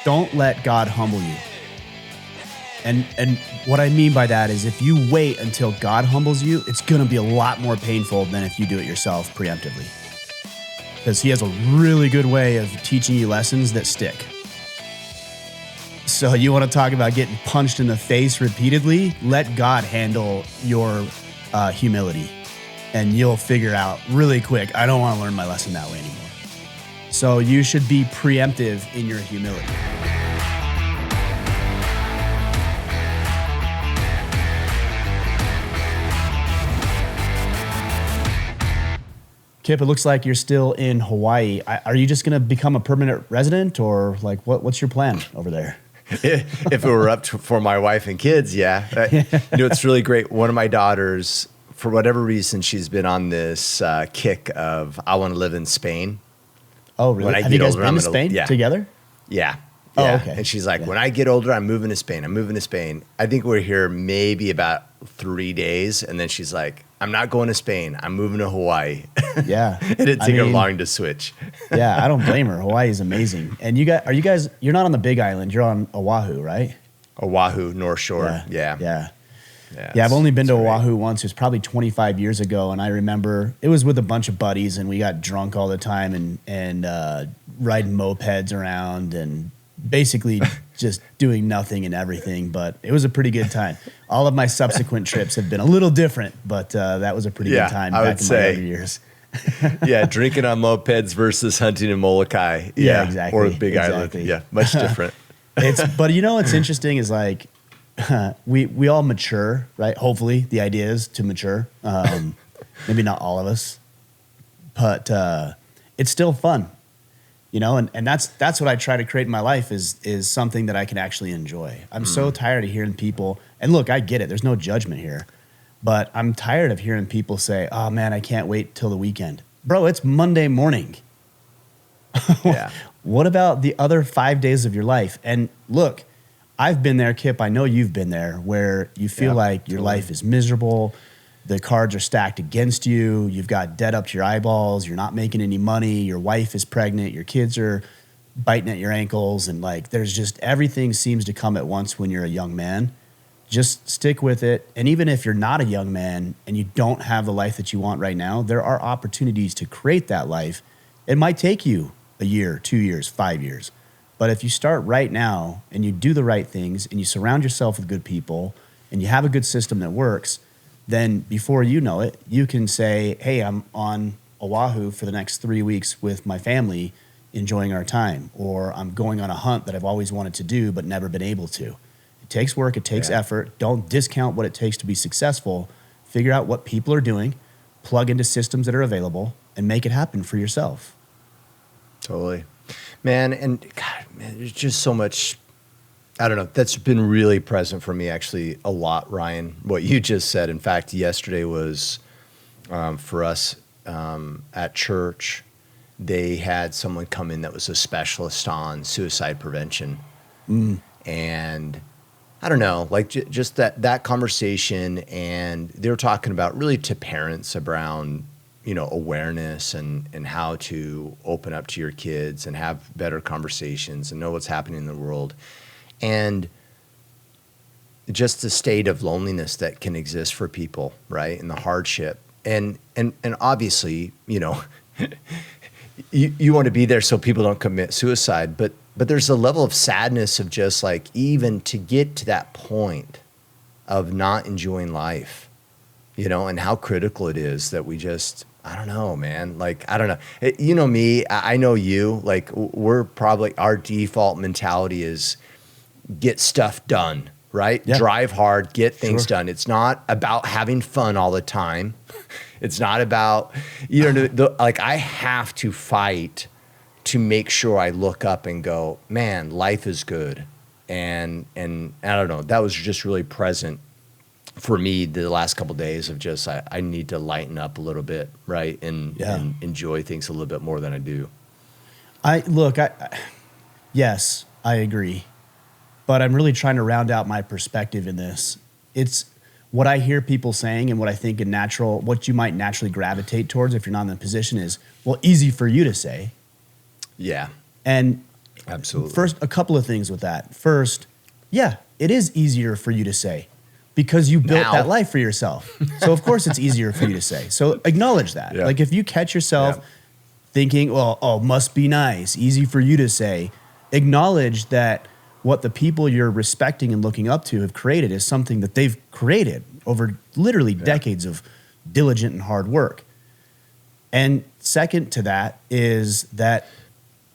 don't let God humble you. And what I mean by that is if you wait until God humbles you, it's going to be a lot more painful than if you do it yourself preemptively. Because he has a really good way of teaching you lessons that stick. So you want to talk about getting punched in the face repeatedly? Let God handle your humility. And you'll figure out really quick, I don't want to learn my lesson that way anymore. So you should be preemptive in your humility. Kipp, it looks like you're still in Hawaii. Are you just going to become a permanent resident, or like what's your plan over there? If it were up for my wife and kids, yeah. It's really great. One of my daughters, for whatever reason, she's been on this kick of I want to live in Spain. Oh, really? Have you guys been to Spain together? Yeah. Oh, okay. And she's like, when I get older, I'm moving to Spain. I'm moving to Spain. I think we're here maybe about 3 days. And then she's like, I'm not going to Spain. I'm moving to Hawaii. Yeah. It didn't take her long to switch. Yeah, I don't blame her. Hawaii is amazing. And you're not on the Big Island. You're on Oahu, right? Oahu, North Shore. Yeah. I've only been to Oahu once. It was probably 25 years ago. And I remember it was with a bunch of buddies and we got drunk all the time and riding mopeds around and basically just doing nothing and everything, but it was a pretty good time. All of my subsequent trips have been a little different, but that was a pretty good time back in my younger years. Yeah, drinking on mopeds versus hunting in Molokai. Yeah, exactly. Or Big Island. Yeah, much different. But you know what's interesting is like we all mature, right? Hopefully the idea is to mature. Maybe not all of us, but it's still fun. You know, and that's what I try to create in my life is something that I can actually enjoy. I'm so tired of hearing people, and look, I get it. There's no judgment here. But I'm tired of hearing people say, oh, man, I can't wait till the weekend. Bro, it's Monday morning. Yeah. What about the other 5 days of your life? And look, I've been there, Kipp. I know you've been there, where you feel like your life is miserable. The cards are stacked against you. You've got debt up to your eyeballs. You're not making any money. Your wife is pregnant. Your kids are biting at your ankles. And like, there's just everything seems to come at once when you're a young man. Just stick with it. And even if you're not a young man and you don't have the life that you want right now, there are opportunities to create that life. It might take you a year, 2 years, 5 years. But if you start right now and you do the right things and you surround yourself with good people and you have a good system that works, then before you know it, you can say, hey, I'm on Oahu for the next 3 weeks with my family enjoying our time, or I'm going on a hunt that I've always wanted to do but never been able to. It takes work. It takes effort. Don't discount what it takes to be successful. Figure out what people are doing, plug into systems that are available, and make it happen for yourself. Totally. Man, and God, man, there's just so much, I don't know, that's been really present for me actually a lot, Ryan, what you just said. In fact, yesterday was for us at church, they had someone come in that was a specialist on suicide prevention. And I don't know, like just that conversation, and they were talking about really to parents around, awareness and how to open up to your kids and have better conversations and know what's happening in the world. And just the state of loneliness that can exist for people, right? And the hardship. And obviously, you want to be there so people don't commit suicide, but there's a level of sadness of just like, even to get to that point of not enjoying life, and how critical it is that we just, I don't know, man. Like, I don't know. You know me, I know you, like we're probably, our default mentality is get stuff done, right? Yeah. Drive hard, get things done. It's not about having fun all the time. It's not about, like I have to fight to make sure I look up and go, man, life is good. And I don't know, that was just really present for me the last couple of days of just, I need to lighten up a little bit, right? And enjoy things a little bit more than I do. Yes, I agree. But I'm really trying to round out my perspective in this. It's what I hear people saying and what I think what you might naturally gravitate towards if you're not in the position is, well, easy for you to say. Yeah. And Absolutely. First, a couple of things with that. First, yeah, it is easier for you to say because you built that life for yourself. So of course it's easier for you to say. So acknowledge that. Yeah. Like if you catch yourself thinking, well, oh, must be nice, easy for you to say, acknowledge that what the people you're respecting and looking up to have created is something that they've created over literally decades of diligent and hard work. And second to that is that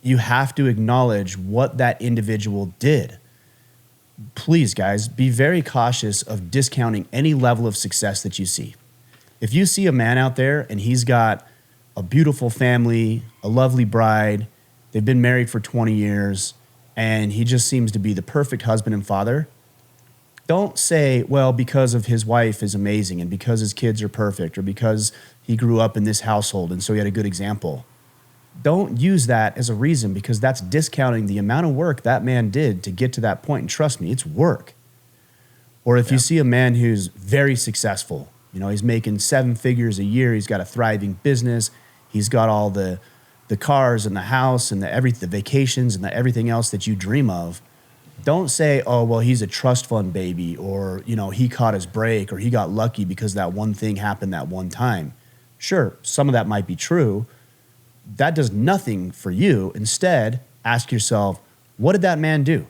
you have to acknowledge what that individual did. Please, guys, be very cautious of discounting any level of success that you see. If you see a man out there and he's got a beautiful family, a lovely bride, they've been married for 20 years, and he just seems to be the perfect husband and father, don't say, well, because of his wife is amazing and because his kids are perfect or because he grew up in this household and so he had a good example. Don't use that as a reason because that's discounting the amount of work that man did to get to that point. And trust me, it's work. Or if you see a man who's very successful, he's making 7 figures a year, he's got a thriving business, he's got all the cars and the house and the vacations and everything else that you dream of. Don't say, oh, well, he's a trust fund baby or, he caught his break or he got lucky because that one thing happened that one time. Sure, some of that might be true. That does nothing for you. Instead, ask yourself, what did that man do?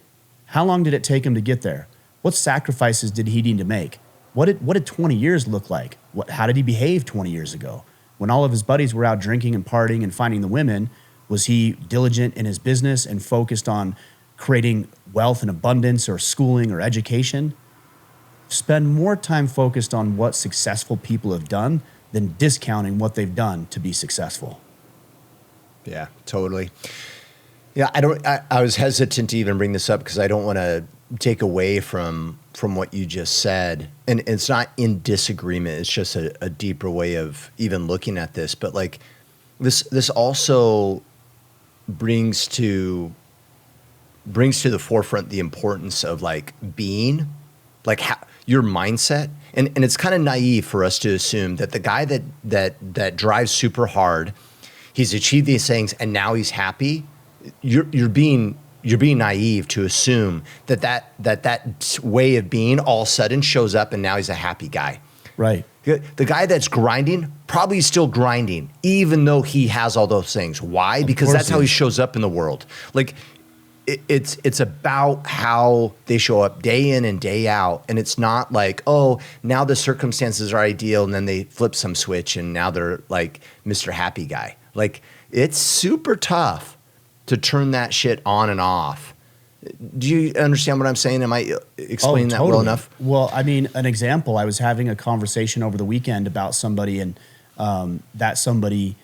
How long did it take him to get there? What sacrifices did he need to make? What did 20 years look like? How did he behave 20 years ago? When all of his buddies were out drinking and partying and finding the women, was he diligent in his business and focused on creating wealth and abundance or schooling or education? Spend more time focused on what successful people have done than discounting what they've done to be successful. Yeah, totally. Yeah, I was hesitant to even bring this up because I don't want to take away from what you just said. And it's not in disagreement. It's just a deeper way of even looking at this. But like this also brings to the forefront the importance of like being, like how, your mindset. And it's kind of naive for us to assume that the guy that drives super hard, he's achieved these things and now he's happy. You're being naive to assume that way of being all of a sudden shows up and now he's a happy guy. Right. The guy that's grinding probably is still grinding, even though he has all those things. Why? Because that's how he shows up in the world. Like it's about how they show up day in and day out. And it's not like, oh, now the circumstances are ideal and then they flip some switch and now they're like Mr. Happy Guy. Like it's super tough to turn that shit on and off. Do you understand what I'm saying? Am I explaining that well enough? Well, I mean, an example, I was having a conversation over the weekend about somebody and that somebody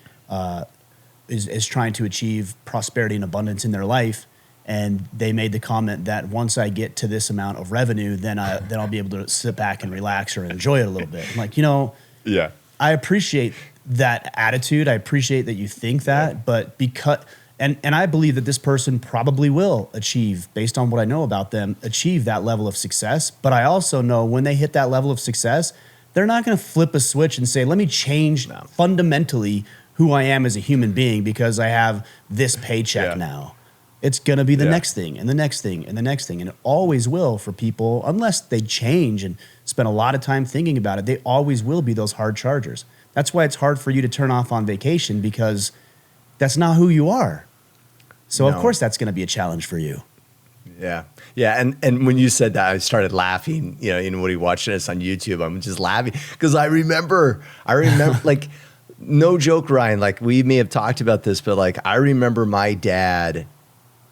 is trying to achieve prosperity and abundance in their life. And they made the comment that once I get to this amount of revenue, then I'll be able to sit back and relax or enjoy it a little bit. I'm like, yeah, I appreciate that attitude. I appreciate that you think that, but because and I believe that this person probably will achieve, based on what I know about them, achieve that level of success. But I also know when they hit that level of success, they're not going to flip a switch and say, let me change fundamentally who I am as a human being because I have this paycheck now. It's going to be the next thing and the next thing and the next thing. And it always will for people, unless they change and spend a lot of time thinking about it, they always will be those hard chargers. That's why it's hard for you to turn off on vacation because that's not who you are. So of course that's going to be a challenge for you. Yeah. Yeah. And when you said that, I started laughing, when you watching this on YouTube, I'm just laughing because I remember like, no joke, Ryan, like we may have talked about this, but like, I remember my dad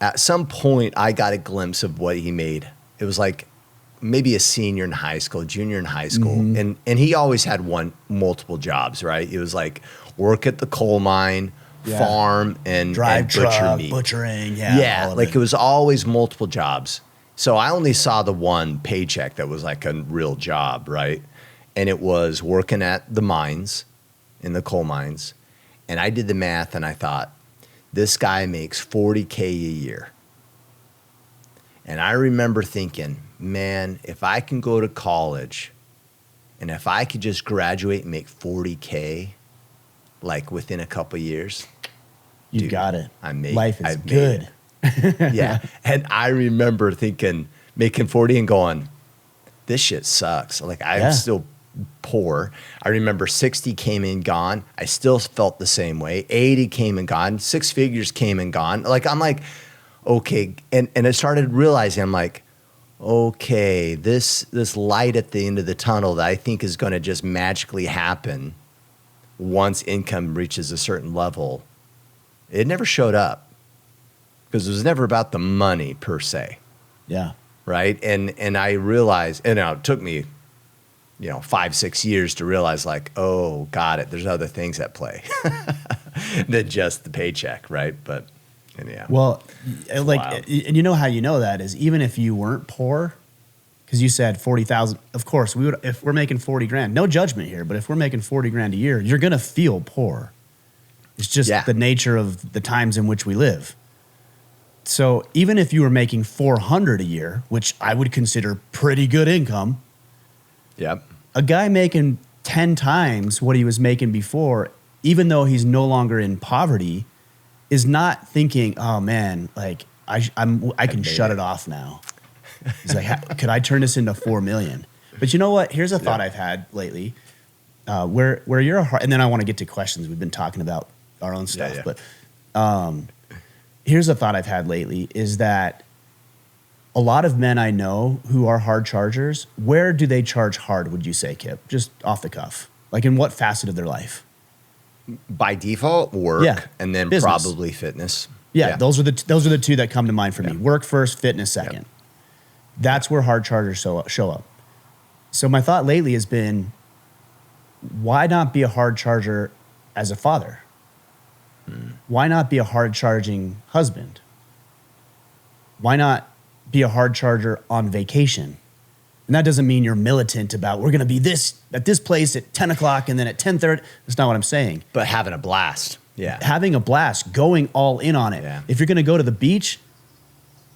at some point I got a glimpse of what he made. It was like maybe a junior in high school. Mm-hmm. And he always had multiple jobs, right? It was like work at the coal mine, farm and drive butcher truck, meat. butchering. Like it was always multiple jobs. So I only saw the one paycheck that was like a real job, right? And it was working at the mines, in the coal mines. And I did the math and I thought, this guy makes $40K a year. And I remember thinking, man, if I can go to college and if I could just graduate and make $40K, like within a couple of years, You got it. I made Life is good. Yeah. And I remember thinking, making 40 and going, this shit sucks. Like I'm still poor. I remember 60 came and gone. I still felt the same way. 80 came and gone. 6 figures came and gone. Like, I'm like, okay. And I started realizing, I'm like, okay, this light at the end of the tunnel that I think is going to just magically happen once income reaches a certain level, it never showed up because it was never about the money per se. Yeah. Right. And I realized, and it took me, 5-6 years to realize, like, oh, got it. There's other things at play than just the paycheck. Right. But, and yeah. Well, like, wild. and you know how you know that is even if you weren't poor, because you said 40,000, of course we would, if we're making 40 grand, no judgment here, but if we're making 40 grand a year, you're going to feel poor. It's just the nature of the times in which we live. So even if you were making 400 a year, which I would consider pretty good income, a guy making 10 times what he was making before, even though he's no longer in poverty, is not thinking, oh man, like I can shut it off now. He's like, could I turn this into 4 million? But you know what? Here's a thought I've had lately, where you're and then I want to get to questions. We've been talking about our own stuff, but here's a thought I've had lately is that a lot of men I know who are hard chargers, where do they charge hard, would you say, Kipp? Just off the cuff. Like in what facet of their life? By default, work, and then business. Probably fitness. Yeah, those are the two that come to mind for me. Work first, fitness second. That's where hard chargers show up. So my thought lately has been, why not be a hard charger as a father? Why not be a hard charging husband? Why not be a hard charger on vacation? And that doesn't mean you're militant about we're going to be at this place at 10 o'clock and then at 10:30. That's not what I'm saying. But having a blast. Yeah. Having a blast, going all in on it. Yeah. If you're going to go to the beach,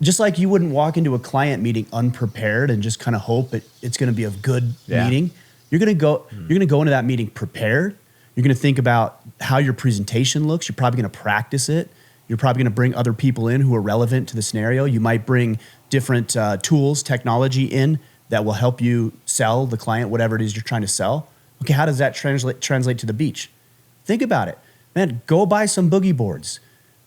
just like you wouldn't walk into a client meeting unprepared and just kind of hope it's going to be a good meeting, you're going to go into that meeting prepared. You're going to think about how your presentation looks. You're probably going to practice it. You're probably going to bring other people in who are relevant to the scenario. You might bring different tools, technology in that will help you sell the client whatever it is you're trying to sell. Okay, how does that translate to the beach? Think about it. Man, go buy some boogie boards.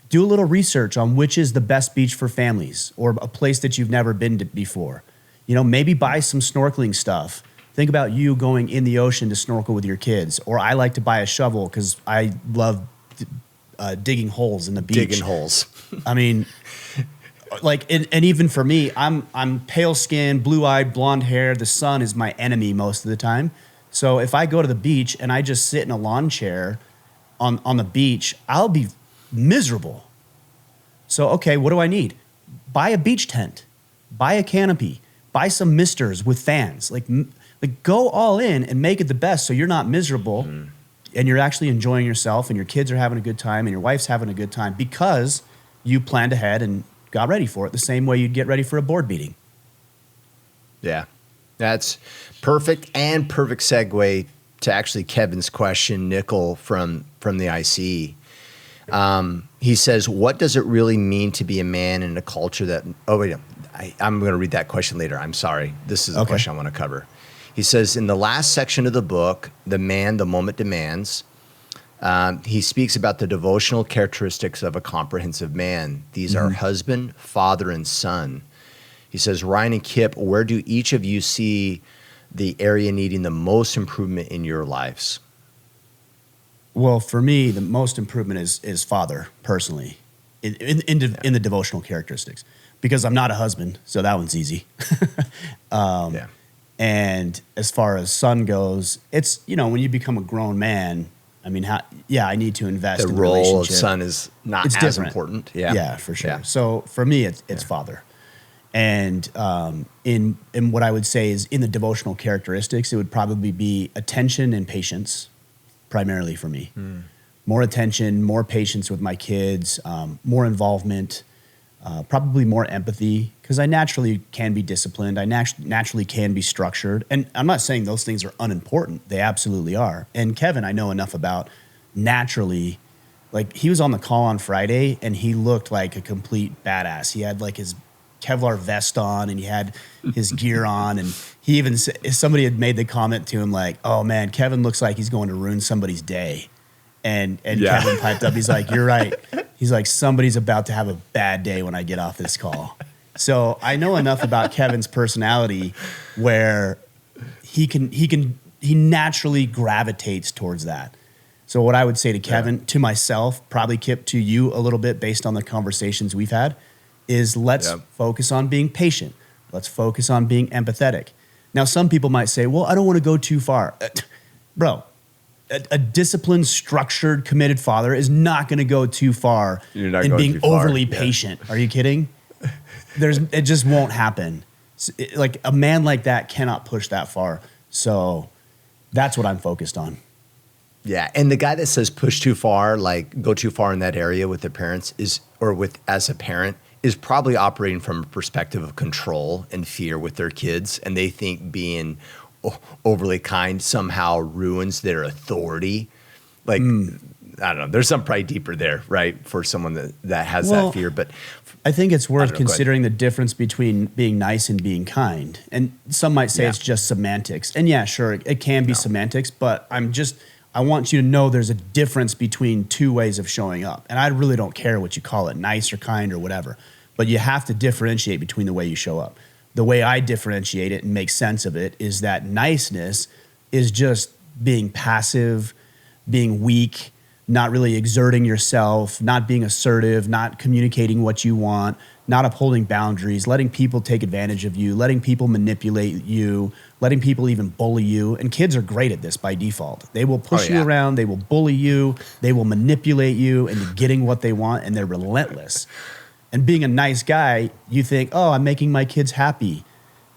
Do a little research on which is the best beach for families or a place that you've never been to before. Maybe buy some snorkeling stuff. Think about you going in the ocean to snorkel with your kids. Or I like to buy a shovel because I love digging holes in the beach. Digging holes. I mean, like, and even for me, I'm pale skinned, blue eyed, blonde hair. The sun is my enemy most of the time. So if I go to the beach and I just sit in a lawn chair on the beach, I'll be miserable. So, okay, what do I need? Buy a beach tent, buy a canopy, buy some misters with fans. Like go all in and make it the best so you're not miserable and you're actually enjoying yourself and your kids are having a good time and your wife's having a good time because you planned ahead and got ready for it the same way you'd get ready for a board meeting. Yeah. That's perfect segue to actually Kevin's question, Nickel from the IC. He says, what does it really mean to be a man in a culture that, I'm going to read that question later. I'm sorry. This is the question I want to cover. He says, in the last section of the book, The Man, the Moment Demands, he speaks about the devotional characteristics of a comprehensive man. These are husband, father, and son. He says, Ryan and Kipp, where do each of you see the area needing the most improvement in your lives? Well, for me, the most improvement is father, personally, in the devotional characteristics, because I'm not a husband, so that one's easy. And as far as son goes, it's, when you become a grown man, I mean, I need to invest in the relationship. The role of son is not as different. Important. Yeah, for sure. Yeah. So for me, it's father. And in what I would say is in the devotional characteristics, it would probably be attention and patience, primarily for me. More attention, more patience with my kids, more involvement, probably more empathy, because I naturally can be disciplined. I naturally can be structured. And I'm not saying those things are unimportant. They absolutely are. And Kevin, I know enough about naturally Like, he was on the call on Friday, and he looked like a complete badass. He had like his Kevlar vest on, and he had his gear on, and he even somebody had made the comment to him like, "Oh man, Kevin looks like he's going to ruin somebody's day." And Kevin piped up. He's like, "You're right." He's like, "Somebody's about to have a bad day when I get off this call." So I know enough about Kevin's personality where he naturally gravitates towards that. So what I would say to Kevin, to myself, probably Kipp, to you a little bit based on the conversations we've had, is let's focus on being patient. Let's focus on being empathetic. Now, some people might say, well, I don't want to go too far. Bro, a disciplined, structured, committed father is not going to go too far in being overly patient. Are you kidding? It just won't happen. Like, a man like that cannot push that far. So that's what I'm focused on. Yeah, and the guy that says push too far, like go too far in that area with their parents as a parent, is probably operating from a perspective of control and fear with their kids, and they think being overly kind somehow ruins their authority. Like, I don't know. There's something probably deeper there, right, for someone that has that fear. But I think it's worth considering the difference between being nice and being kind. And some might say it's just semantics. And yeah, sure, it can be semantics, but I want you to know there's a difference between two ways of showing up. And I really don't care what you call it, nice or kind or whatever. But you have to differentiate between the way you show up. The way I differentiate it and make sense of it is that niceness is just being passive, being weak, not really exerting yourself, not being assertive, not communicating what you want, not upholding boundaries, letting people take advantage of you, letting people manipulate you, letting people even bully you. And kids are great at this by default. They will push you around, they will bully you, they will manipulate you into getting what they want, and they're relentless. And being a nice guy, you think, oh, I'm making my kids happy.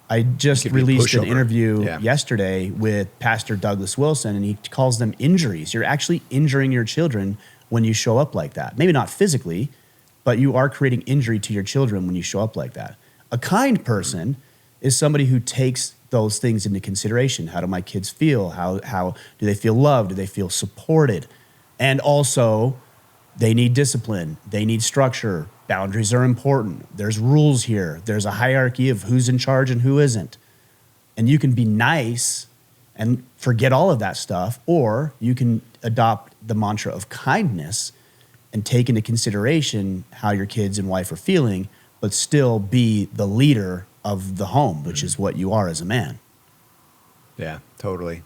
I just released an interview yesterday with Pastor Douglas Wilson, and he calls them injuries. You're actually injuring your children when you show up like that. Maybe not physically, but you are creating injury to your children when you show up like that. A kind person is somebody who takes those things into consideration. How do my kids feel? How do they feel loved? Do they feel supported? And also, they need discipline. They need structure. Boundaries are important. There's rules here. There's a hierarchy of who's in charge and who isn't. And you can be nice and forget all of that stuff, or you can adopt the mantra of kindness and take into consideration how your kids and wife are feeling, but still be the leader of the home, which is what you are as a man. Yeah, totally.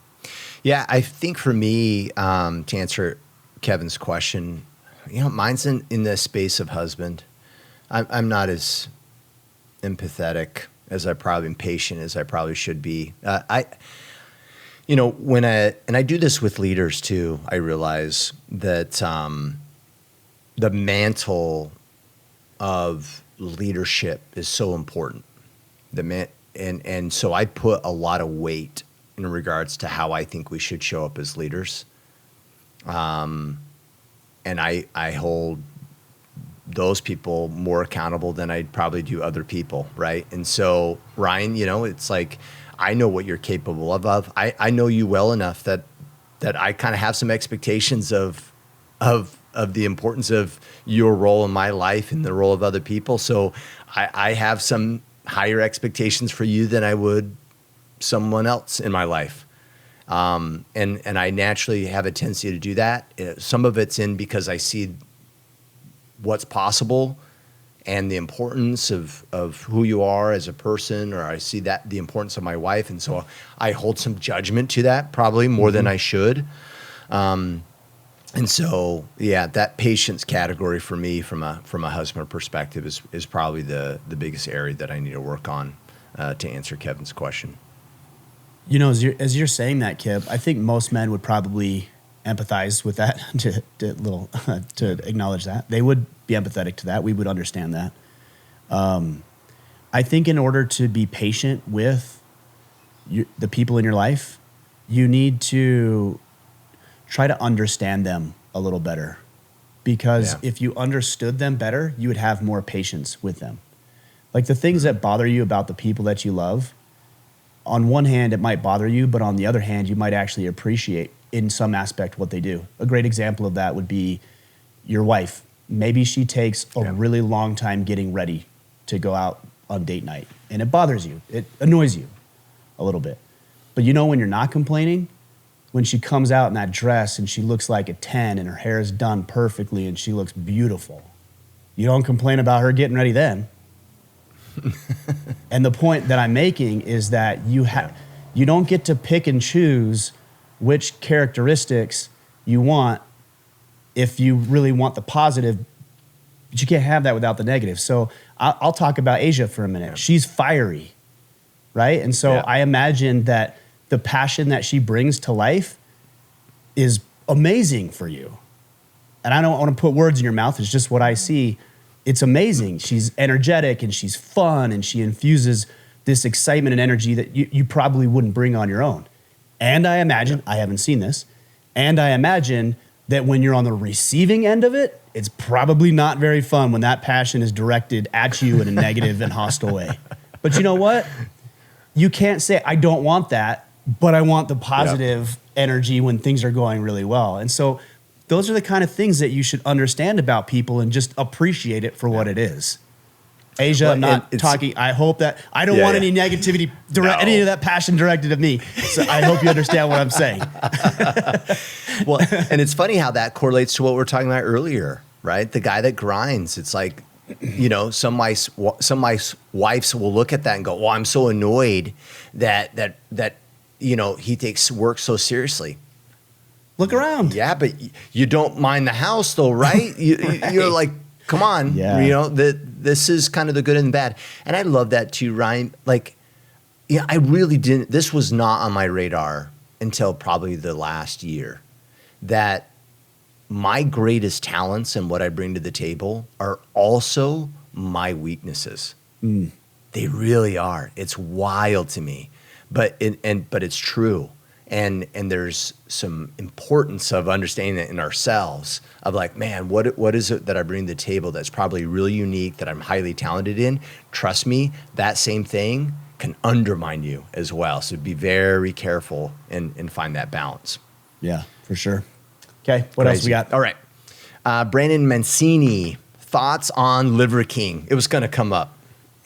Yeah, I think for me, to answer Kevin's question, mine's in the space of husband. I'm not as empathetic as I probably am, patient as I probably should be. I do this with leaders too. I realize that the mantle of leadership is so important. And so I put a lot of weight in regards to how I think we should show up as leaders. And I hold those people more accountable than I'd probably do other people, right? And so, Ryan, it's like, I know what you're capable of. I know you well enough that I kind of have some expectations of the importance of your role in my life and the role of other people. So I have some higher expectations for you than I would someone else in my life. And I naturally have a tendency to do that. Some of it's because I see what's possible and the importance of who you are as a person, or I see that the importance of my wife. And so I hold some judgment to that, probably more than I should. And so, that patience category for me from a husband perspective is probably the biggest area that I need to work on to answer Kevin's question. As you're saying that, Kipp, I think most men would probably empathize with that, to acknowledge that. They would be empathetic to that. We would understand that. I think in order to be patient with the people in your life, you need to try to understand them a little better. Because if you understood them better, you would have more patience with them. Like, the things that bother you about the people that you love, on one hand, it might bother you, but on the other hand, you might actually appreciate in some aspect what they do. A great example of that would be your wife, maybe she takes a really long time getting ready to go out on date night, and it bothers you. It annoys you a little bit. But you know when you're not complaining? When she comes out in that dress and she looks like a 10 and her hair is done perfectly and she looks beautiful. You don't complain about her getting ready then. And the point that I'm making is that you don't get to pick and choose which characteristics you want if you really want the positive, but you can't have that without the negative. So I'll talk about Asia for a minute. Yeah. She's fiery, right? And so I imagine that the passion that she brings to life is amazing for you. And I don't want to put words in your mouth. It's just what I see. It's amazing. She's energetic and she's fun and she infuses this excitement and energy that you probably wouldn't bring on your own. And I imagine, I haven't seen this, and I imagine that when you're on the receiving end of it, it's probably not very fun when that passion is directed at you in a negative and hostile way. But you know what? You can't say, I don't want that, but I want the positive energy when things are going really well. And so those are the kind of things that you should understand about people and just appreciate it for what it is. Asia, I'm not talking. I hope that I don't want any negativity, any of that passion directed at me. So I hope you understand what I'm saying. Well, and it's funny how that correlates to what we were talking about earlier, right? The guy that grinds. It's like, you know, some of my wives will look at that and go, "Well, I'm so annoyed that you know he takes work so seriously." Look around. Yeah, but you don't mind the house though, right? You're like, come on, you know, this is kind of the good and the bad. And I love that too, Ryan. Like, yeah, I really didn't, this was not on my radar until probably the last year, that my greatest talents and what I bring to the table are also my weaknesses. They really are. It's wild to me, but it's true. And there's some importance of understanding it in ourselves of like, man, what is it that I bring to the table that's probably really unique, that I'm highly talented in? Trust me, that same thing can undermine you as well. So be very careful and find that balance. Yeah, for sure. Okay, what else we got? All right. Brandon Mancini, thoughts on Liver King. It was going to come up.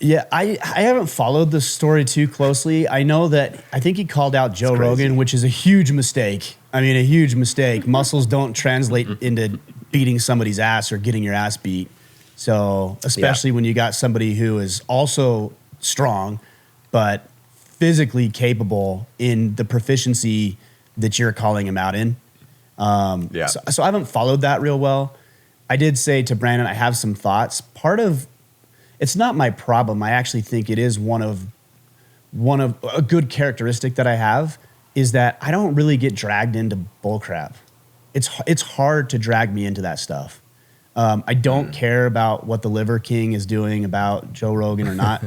Yeah, I haven't followed the story too closely. I know that I think he called out Joe Rogan, which is a huge mistake. I mean, a huge mistake. Muscles don't translate into beating somebody's ass or getting your ass beat. So especially when you got somebody who is also strong, but physically capable in the proficiency that you're calling him out in. So I haven't followed that real well. I did say to Brandon, I have some thoughts. It's not my problem. I actually think it is one of a good characteristic that I have is that I don't really get dragged into bullcrap. It's hard to drag me into that stuff. I don't care about what the Liver King is doing about Joe Rogan or not.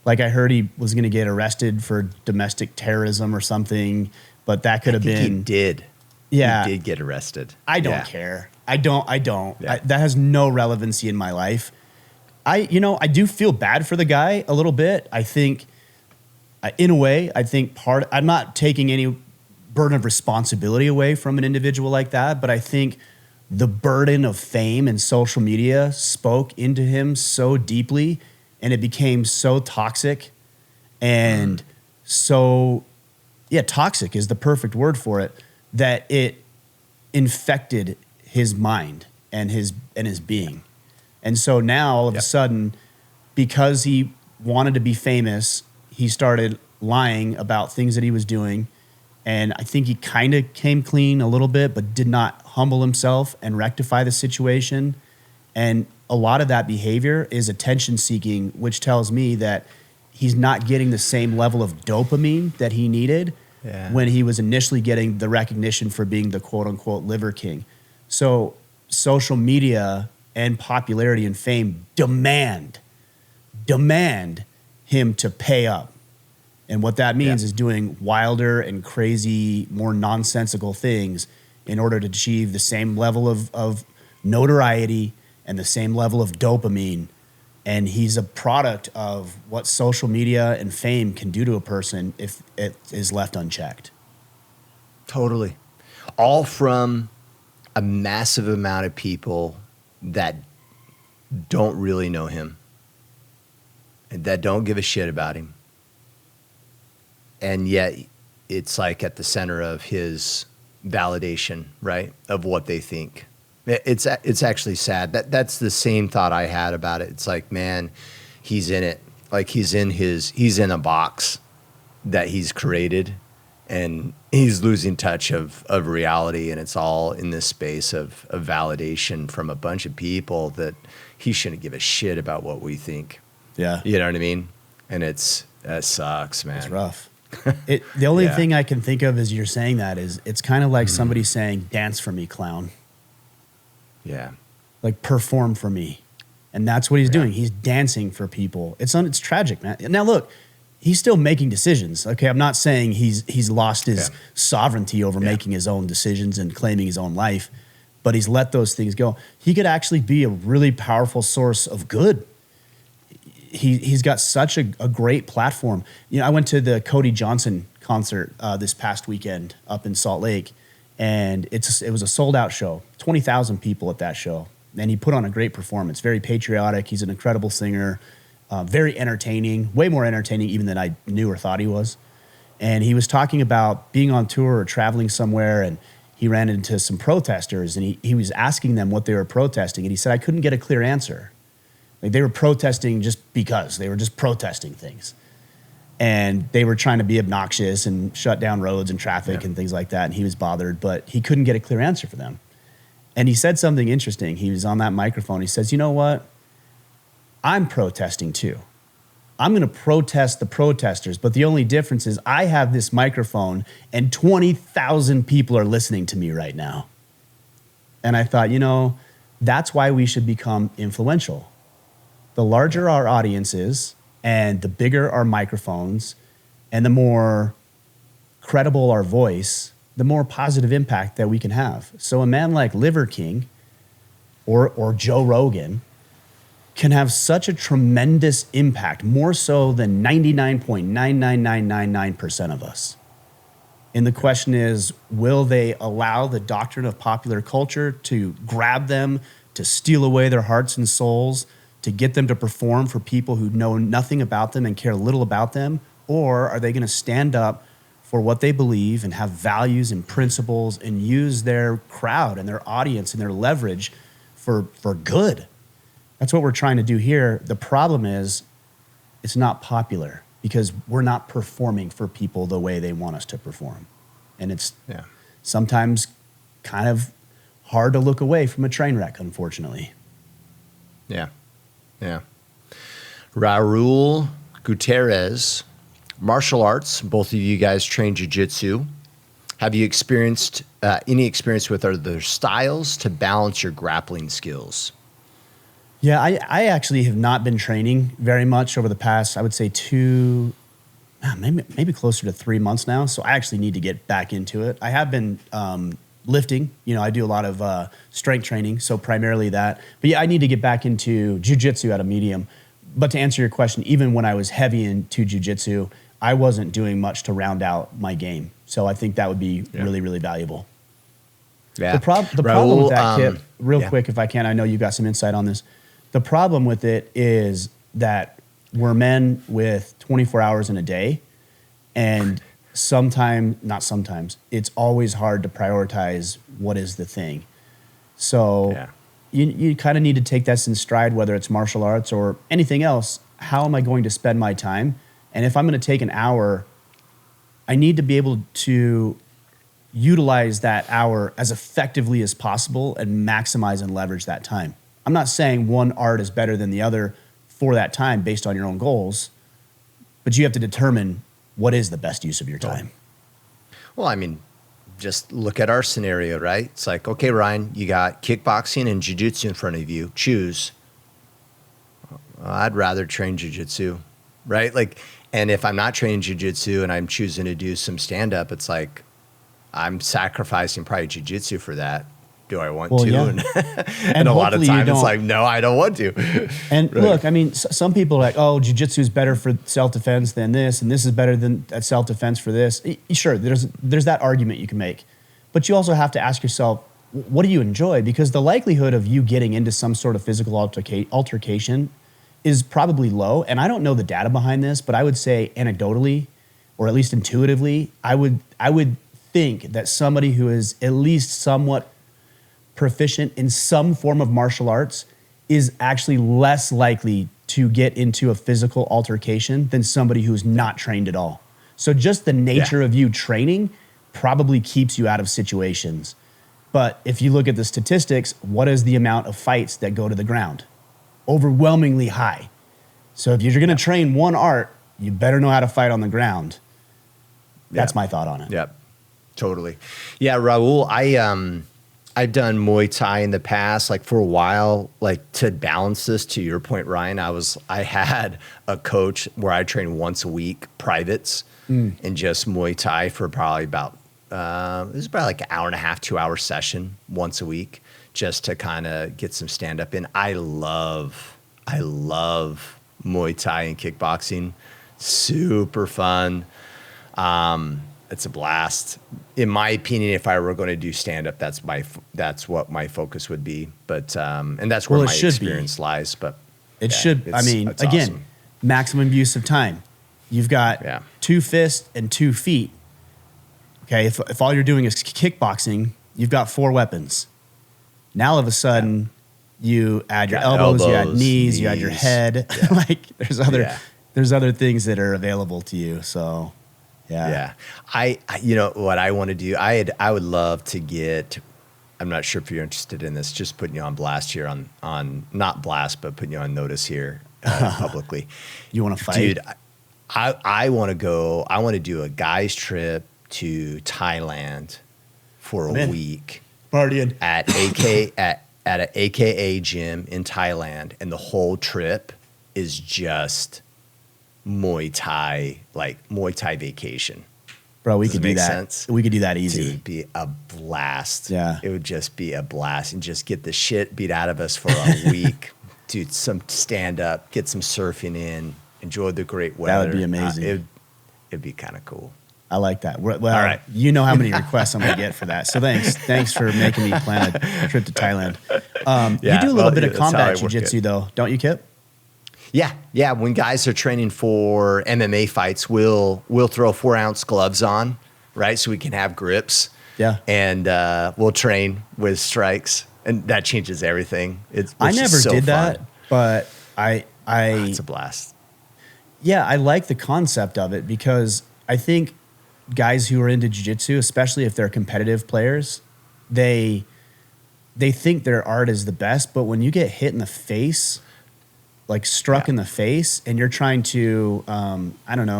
Like I heard he was going to get arrested for domestic terrorism or something, but that could have been. He did. Yeah, he did get arrested. I don't care. I don't. Yeah. That has no relevancy in my life. I do feel bad for the guy a little bit. I think, in a way, I'm not taking any burden of responsibility away from an individual like that, but I think the burden of fame and social media spoke into him so deeply, and it became so toxic, and toxic is the perfect word for it, that it infected his mind and his being. And so now, all of a sudden, because he wanted to be famous, he started lying about things that he was doing. And I think he kind of came clean a little bit, but did not humble himself and rectify the situation. And a lot of that behavior is attention seeking, which tells me that he's not getting the same level of dopamine that he needed when he was initially getting the recognition for being the quote unquote Liver King. So social media and popularity and fame demand him to pay up. And what that means is doing wilder and crazy, more nonsensical things in order to achieve the same level of notoriety and the same level of dopamine. And he's a product of what social media and fame can do to a person if it is left unchecked. Totally. All from a massive amount of people that don't really know him and that don't give a shit about him. And yet it's like at the center of his validation, right? Of what they think. It's actually sad. That's the same thought I had about it. It's like, man, he's in it. Like he's in a box that he's created, and he's losing touch of reality, and it's all in this space of validation from a bunch of people that he shouldn't give a shit about what we think. Yeah. You know what I mean? And that sucks, man. It's rough. The only thing I can think of as you're saying that is it's kind of like somebody saying, dance for me, clown. Yeah. Like perform for me. And that's what he's doing. He's dancing for people. It's tragic, man. Now look, he's still making decisions. Okay, I'm not saying he's lost his sovereignty over making his own decisions and claiming his own life, but he's let those things go. He could actually be a really powerful source of good. He's got such a great platform. You know, I went to the Cody Johnson concert this past weekend up in Salt Lake, and it was a sold out show. 20,000 people at that show, and he put on a great performance. Very patriotic. He's an incredible singer. Very entertaining, way more entertaining even than I knew or thought he was. And he was talking about being on tour or traveling somewhere, and he ran into some protesters, and he was asking them what they were protesting, and he said, I couldn't get a clear answer. Like they were protesting just because. They were just protesting things. And they were trying to be obnoxious and shut down roads and traffic and things like that, and he was bothered, but he couldn't get a clear answer for them. And he said something interesting. He was on that microphone. He says, you know what? I'm protesting too. I'm going to protest the protesters, but the only difference is I have this microphone and 20,000 people are listening to me right now. And I thought, that's why we should become influential. The larger our audience is and the bigger our microphones and the more credible our voice, the more positive impact that we can have. So a man like Liver King or Joe Rogan can have such a tremendous impact, more so than 99.99999% of us. And the question is, will they allow the doctrine of popular culture to grab them, to steal away their hearts and souls, to get them to perform for people who know nothing about them and care little about them? Or are they going to stand up for what they believe and have values and principles and use their crowd and their audience and their leverage for good? That's what we're trying to do here. The problem is it's not popular because we're not performing for people the way they want us to perform. And it's sometimes kind of hard to look away from a train wreck, unfortunately. Yeah. Raul Gutierrez, martial arts. Both of you guys train jiu-jitsu. Have you experienced any experience with other styles to balance your grappling skills? Yeah, I actually have not been training very much over the past, I would say maybe closer to 3 months now. So I actually need to get back into it. I have been lifting. I do a lot of strength training, so primarily that. But yeah, I need to get back into jiu-jitsu at a medium. But to answer your question, even when I was heavy into jiu-jitsu, I wasn't doing much to round out my game. So I think that would be really, really valuable. Yeah. The problem with that, Kip, quick if I can, I know you got some insight on this. The problem with it is that we're men with 24 hours in a day, and it's always hard to prioritize what is the thing. So you kind of need to take this in stride, whether it's martial arts or anything else. How am I going to spend my time? And if I'm going to take an hour, I need to be able to utilize that hour as effectively as possible and maximize and leverage that time. I'm not saying one art is better than the other for that time based on your own goals, but you have to determine what is the best use of your time. Well, I mean, just look at our scenario, right? It's like, okay, Ryan, you got kickboxing and jiu-jitsu in front of you. Choose. I'd rather train jiu-jitsu, right? And if I'm not training jiu-jitsu and I'm choosing to do some stand-up, it's like I'm sacrificing probably jiu-jitsu for that. Do I want to? Yeah. And a lot of times it's like, no, I don't want to. And look, I mean, some people are like, oh, jiu-jitsu is better for self-defense than this, and this is better than self-defense for this. Sure, there's that argument you can make. But you also have to ask yourself, what do you enjoy? Because the likelihood of you getting into some sort of physical altercation is probably low. And I don't know the data behind this, but I would say anecdotally, or at least intuitively, I would think that somebody who is at least somewhat proficient in some form of martial arts is actually less likely to get into a physical altercation than somebody who's not trained at all. So just the nature of you training probably keeps you out of situations. But if you look at the statistics, what is the amount of fights that go to the ground? Overwhelmingly high. So if you're going to train one art, you better know how to fight on the ground. That's my thought on it. Yep, totally. Yeah, Raul, I've done Muay Thai in the past, like for a while, like to balance this, to your point, Ryan, I had a coach where I trained once a week, privates, and just Muay Thai for probably about, it was about like an hour and a half, 2 hour session once a week, just to kind of get some stand up in. I love Muay Thai and kickboxing. Super fun. It's a blast. In my opinion, if I were going to do stand up, that's what my focus would be. But and that's where my experience lies. But it should. I mean, again, awesome. Maximum use of time. You've got 2 fists and 2 feet. Okay, if all you're doing is kickboxing, you've got 4 weapons. Now all of a sudden, you add your elbows, you add knees, you add your head. Like there's other things that are available to you. So. Yeah. I you know what I want to do? I would love to get, I'm not sure if you're interested in this, just putting you on blast here on not blast, but putting you on notice here publicly. You want to fight? Dude, I want to do a guy's trip to Thailand for a week. Partying. At an AKA gym in Thailand, and the whole trip is just Muay Thai vacation. Bro, we could do that. Sense? We could do that easy. It would be a blast. Yeah. It would just be a blast, and just get the shit beat out of us for a week. Do some stand up, get some surfing in, enjoy the great weather. That would be amazing. It'd be kind of cool. I like that. Well, all right. You know how many requests I'm going to get for that. So thanks for making me plan a trip to Thailand. You do a little bit of combat jiu-jitsu though, don't you, Kipp? Yeah. When guys are training for MMA fights, we'll throw 4-ounce gloves on, right? So we can have grips. Yeah. And we'll train with strikes, and that changes everything. I never did that, but it's a blast. Yeah, I like the concept of it, because I think guys who are into jiu-jitsu, especially if they're competitive players, they think their art is the best, but when you get hit in the face, like struck in the face, and you're trying to,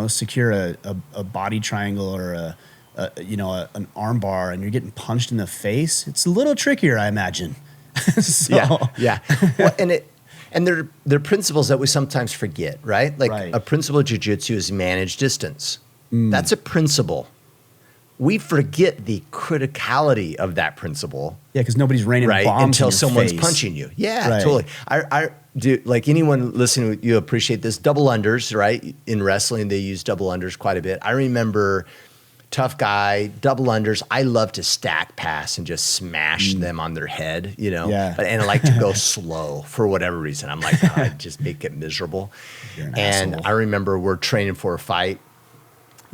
secure a body triangle or an arm bar, and you're getting punched in the face, it's a little trickier, I imagine. Yeah. Well, and they're principles that we sometimes forget, right? Like a principle of jiu-jitsu is managed distance. That's a principle. We forget the criticality of that principle. Yeah, because nobody's raining bombs until in your someone's face. punching you. Yeah, totally. I do, like anyone listening, you appreciate this. Double unders, right? In wrestling, they use double unders quite a bit. I remember tough guy, double unders. I love to stack pass and just smash them on their head, Yeah. And I like to go slow for whatever reason. I'm like, I just make it miserable. And I remember we're training for a fight.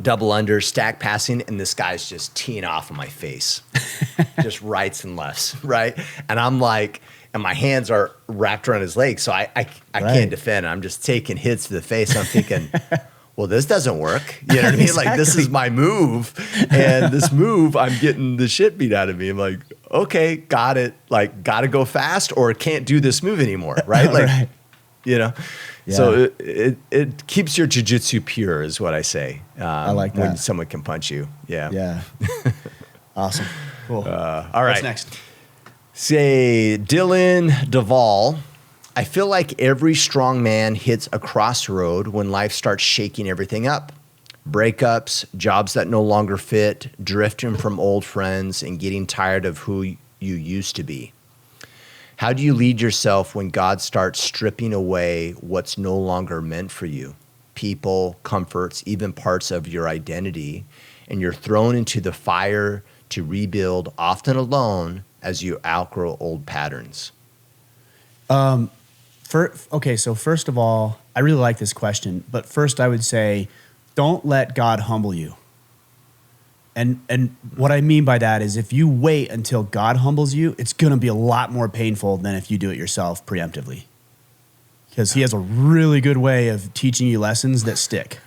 Double under, stack passing, and this guy's just teeing off on my face, just rights and lefts, right? And I'm like, and my hands are wrapped around his legs, so I can't defend. I'm just taking hits to the face. I'm thinking, well, this doesn't work. You know what I mean? Exactly. Like, this is my move, and this move, I'm getting the shit beat out of me. I'm like, okay, got it. Like, got to go fast, or can't do this move anymore, right? Like, Yeah. So it keeps your jiu-jitsu pure, is what I say. I like that. When someone can punch you. Yeah. Awesome. Cool. All right. What's next? Say, Dylan Duvall. I feel like every strong man hits a crossroad when life starts shaking everything up. Breakups, jobs that no longer fit, drifting from old friends, and getting tired of who you used to be. How do you lead yourself when God starts stripping away what's no longer meant for you? People, comforts, even parts of your identity, and you're thrown into the fire to rebuild, often alone, as you outgrow old patterns? Okay, so first of all, I really like this question, but first I would say, don't let God humble you. And what I mean by that is if you wait until God humbles you, it's going to be a lot more painful than if you do it yourself preemptively. Because he has a really good way of teaching you lessons that stick.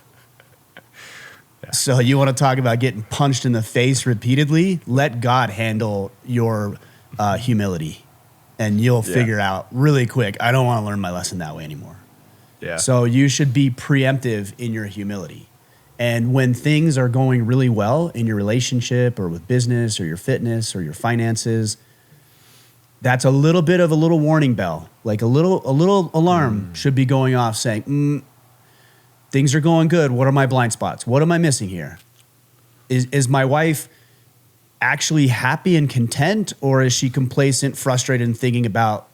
So you want to talk about getting punched in the face repeatedly? Let God handle your humility, and you'll figure out really quick, I don't want to learn my lesson that way anymore. Yeah. So you should be preemptive in your humility. And when things are going really well in your relationship or with business or your fitness or your finances, that's a little bit of a little warning bell. Like a little alarm should be going off saying, things are going good. What are my blind spots? What am I missing here? Is my wife actually happy and content, or is she complacent, frustrated, and thinking about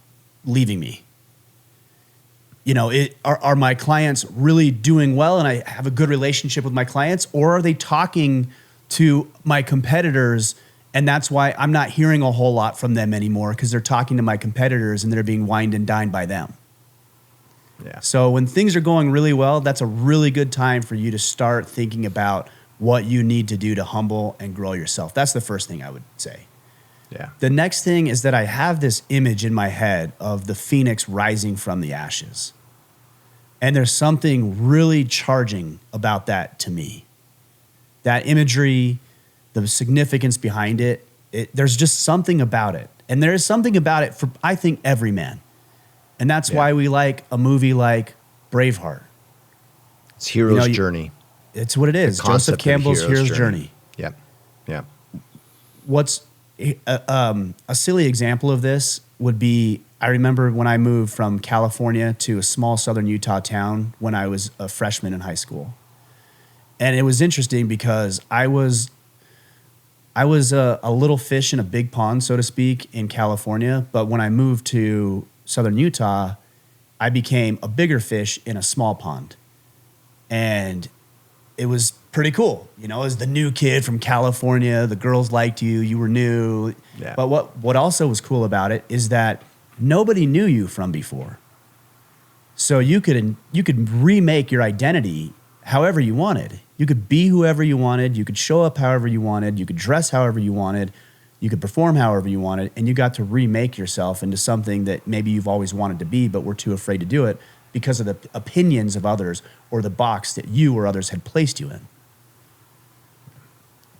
leaving me? You know, are my clients really doing well and I have a good relationship with my clients, or are they talking to my competitors and that's why I'm not hearing a whole lot from them anymore because they're talking to my competitors and they're being wined and dined by them? Yeah. So when things are going really well, that's a really good time for you to start thinking about what you need to do to humble and grow yourself. That's the first thing I would say. Yeah. The next thing is that I have this image in my head of the phoenix rising from the ashes. And there's something really charging about that to me. That imagery, the significance behind it, there's just something about it. And there is something about it for, I think, every man. And that's why we like a movie like Braveheart. It's hero's journey. It's what it is. Joseph Campbell's Hero's Journey. Yep. Yep. What's a silly example of this would be, I remember when I moved from California to a small southern Utah town when I was a freshman in high school. And it was interesting because I was a little fish in a big pond, so to speak, in California. But when I moved to southern Utah, I became a bigger fish in a small pond. And it was pretty cool. You know, as the new kid from California, the girls liked you, you were new. Yeah. But what also was cool about it is that nobody knew you from before. So you could remake your identity however you wanted. You could be whoever you wanted. You could show up however you wanted. You could dress however you wanted. You could perform however you wanted. And you got to remake yourself into something that maybe you've always wanted to be, but were too afraid to do it because of the opinions of others or the box that you or others had placed you in.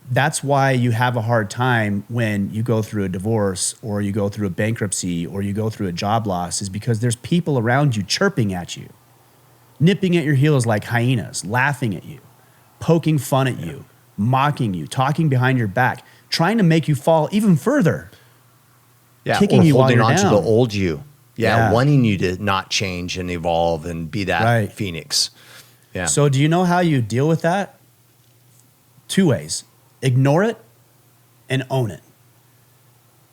That's why you have a hard time when you go through a divorce or you go through a bankruptcy or you go through a job loss, is because there's people around you chirping at you, nipping at your heels like hyenas, laughing at you, poking fun at you, mocking you, talking behind your back, trying to make you fall even further. Yeah, kicking or you while holding you're on to down. the old you. Yeah, wanting you to not change and evolve and be that phoenix. Yeah. So do you know how you deal with that? Two ways. Ignore it and own it.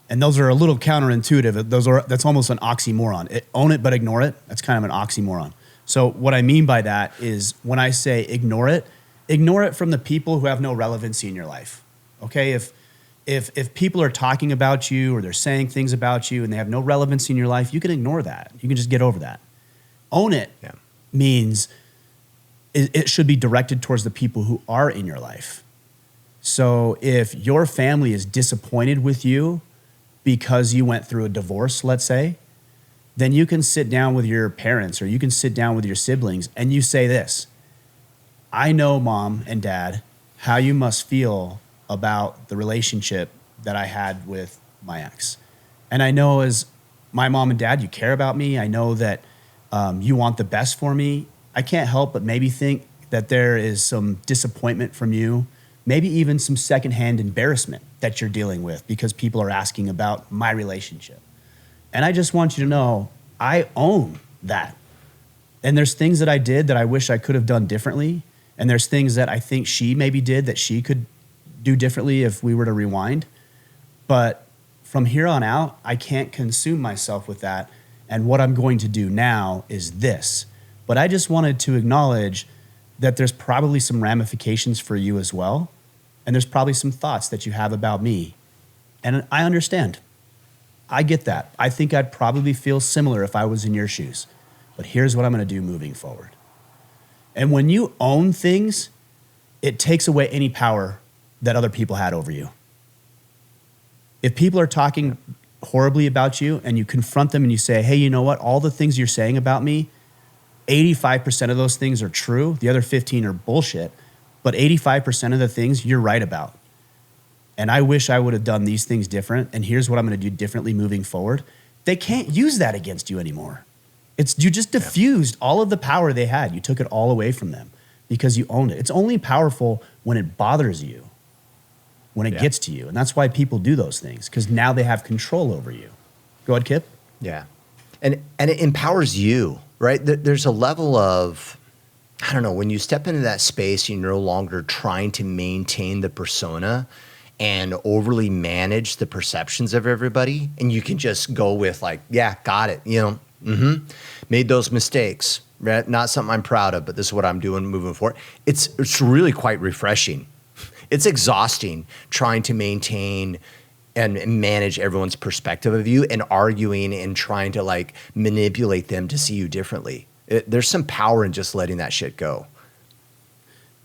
And those are a little counterintuitive. That's almost an oxymoron. Own it but ignore it. That's kind of an oxymoron. So what I mean by that is when I say ignore it from the people who have no relevancy in your life. Okay? If people are talking about you or they're saying things about you and they have no relevancy in your life, you can ignore that. You can just get over that. Own it means it should be directed towards the people who are in your life. So if your family is disappointed with you because you went through a divorce, let's say, then you can sit down with your parents or you can sit down with your siblings and you say this: I know, Mom and Dad, how you must feel about the relationship that I had with my ex. And I know as my mom and dad, you care about me. I know that you want the best for me. I can't help but maybe think that there is some disappointment from you, maybe even some secondhand embarrassment that you're dealing with because people are asking about my relationship. And I just want you to know, I own that. And there's things that I did that I wish I could have done differently. And there's things that I think she maybe did that she could do differently if we were to rewind. But from here on out, I can't consume myself with that. And what I'm going to do now is this. But I just wanted to acknowledge that there's probably some ramifications for you as well. And there's probably some thoughts that you have about me. And I understand. I get that. I think I'd probably feel similar if I was in your shoes. But here's what I'm going to do moving forward. And when you own things, it takes away any power that other people had over you. If people are talking horribly about you and you confront them and you say, hey, you know what? All the things you're saying about me, 85% of those things are true. The other 15 are bullshit. But 85% of the things you're right about. And I wish I would have done these things different. And here's what I'm going to do differently moving forward. They can't use that against you anymore. You just diffused all of the power they had. You took it all away from them because you owned it. It's only powerful when it bothers you, when it gets to you. And that's why people do those things, because now they have control over you. Go ahead, Kipp. Yeah. And it empowers you, right? There's a level of, I don't know, when you step into that space, you're no longer trying to maintain the persona and overly manage the perceptions of everybody. And you can just go with like, yeah, got it. Made those mistakes. Right? Not something I'm proud of, but this is what I'm doing moving forward. It's really quite refreshing. It's exhausting trying to maintain and manage everyone's perspective of you and arguing and trying to like manipulate them to see you differently. There's some power in just letting that shit go.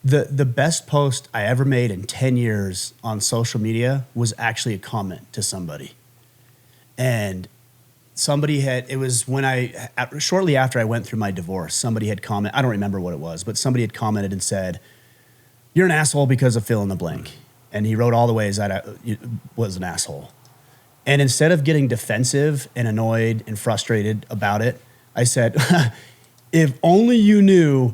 The best post I ever made in 10 years on social media was actually a comment to somebody. And somebody it was when shortly after I went through my divorce, somebody had commented, I don't remember what it was, but somebody had commented and said, you're an asshole because of fill in the blank. And he wrote all the ways that I was an asshole. And instead of getting defensive and annoyed and frustrated about it, I said, if only you knew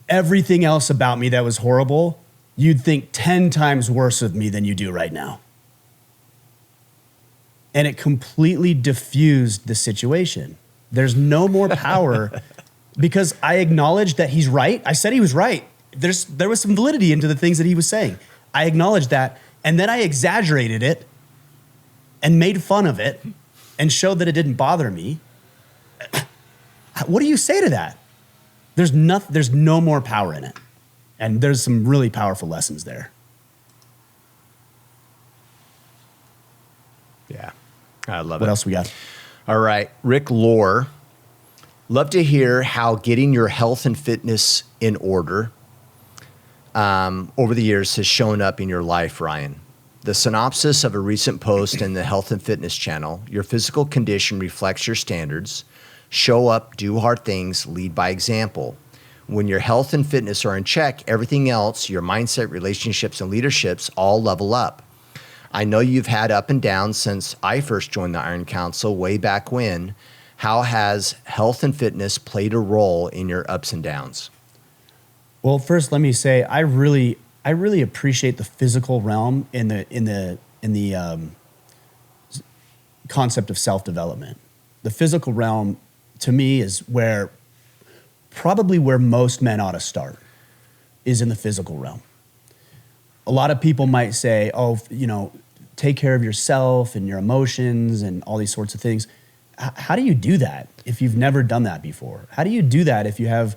everything else about me that was horrible, you'd think 10 times worse of me than you do right now. And it completely diffused the situation. There's no more power because I acknowledged that he's right. I said he was right. There was some validity into the things that he was saying. I acknowledged that. And then I exaggerated it and made fun of it and showed that it didn't bother me. What do you say to that? There's no more power in it. And there's some really powerful lessons there. Yeah. I love it. What else we got? All right. Rick Lohr. Love to hear how getting your health and fitness in order over the years has shown up in your life, Ryan. The synopsis of a recent post in the Health and Fitness channel: your physical condition reflects your standards. Show up, do hard things, lead by example. When your health and fitness are in check, everything else, your mindset, relationships, and leaderships all level up. I know you've had up and downs since I first joined the Iron Council way back when. How has health and fitness played a role in your ups and downs? Well, first, let me say I really appreciate the physical realm in the concept of self-development. The physical realm, to me, is probably where most men ought to start, is in the physical realm. A lot of people might say, oh, take care of yourself and your emotions and all these sorts of things. How do you do that if you've never done that before? How do you do that if you have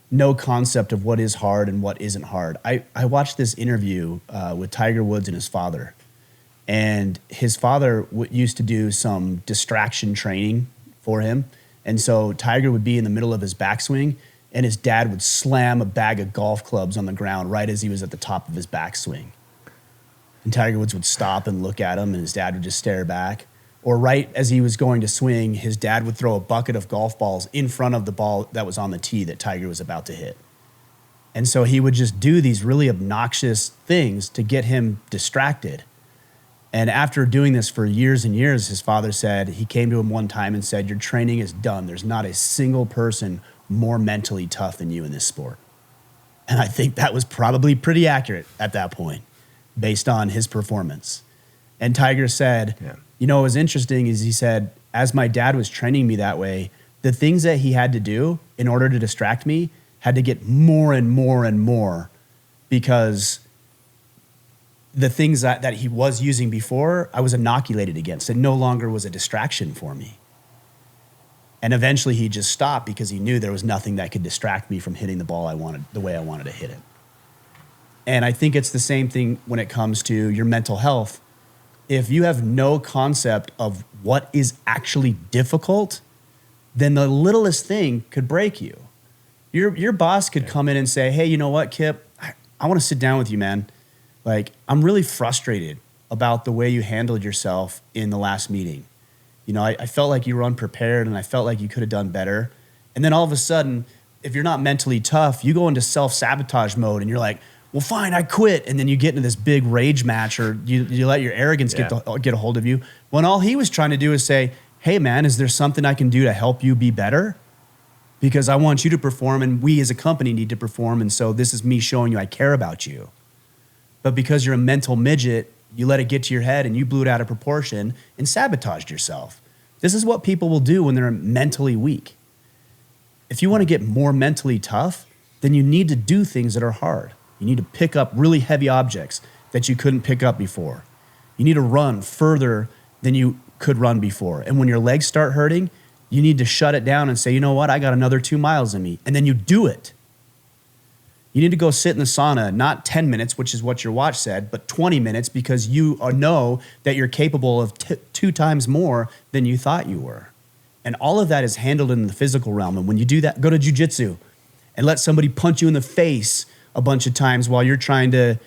no concept of what is hard and what isn't hard? I watched this interview with Tiger Woods and his father. And his father used to do some distraction training for him. And so Tiger would be in the middle of his backswing, and his dad would slam a bag of golf clubs on the ground right as he was at the top of his backswing. And Tiger Woods would stop and look at him, and his dad would just stare back. Or right as he was going to swing, his dad would throw a bucket of golf balls in front of the ball that was on the tee that Tiger was about to hit. And so he would just do these really obnoxious things to get him distracted. And after doing this for years and years, his father said, he came to him one time and said, your training is done. There's not a single person more mentally tough than you in this sport. And I think that was probably pretty accurate at that point, based on his performance. And Tiger said, what was interesting is he said, as my dad was training me that way, the things that he had to do in order to distract me had to get more and more and more, because the things that he was using before, I was inoculated against. It no longer was a distraction for me. And eventually he just stopped because he knew there was nothing that could distract me from hitting the ball the way I wanted to hit it. And I think it's the same thing when it comes to your mental health. if you have no concept of what is actually difficult, then the littlest thing could break you. Your boss could come in and say, hey, you know what, Kipp, I want to sit down with you, man. Like, I'm really frustrated about the way you handled yourself in the last meeting. You know, I felt like you were unprepared and I felt like you could have done better. And then all of a sudden, if you're not mentally tough, you go into self-sabotage mode and you're like, well, fine, I quit. And then you get into this big rage match, or you let your arrogance get a hold of you. When all he was trying to do is say, hey, man, is there something I can do to help you be better? Because I want you to perform, and we as a company need to perform. And so this is me showing you I care about you. But because you're a mental midget, you let it get to your head and you blew it out of proportion and sabotaged yourself. This is what people will do when they're mentally weak. If you want to get more mentally tough, then you need to do things that are hard. You need to pick up really heavy objects that you couldn't pick up before. You need to run further than you could run before. And when your legs start hurting, you need to shut it down and say, you know what, I got another 2 miles in me. And then you do it. You need to go sit in the sauna, not 10 minutes, which is what your watch said, but 20 minutes, because you know that you're capable of 2 times more than you thought you were. And all of that is handled in the physical realm. And when you do that, go to jiu-jitsu and let somebody punch you in the face a bunch of times while you're trying to,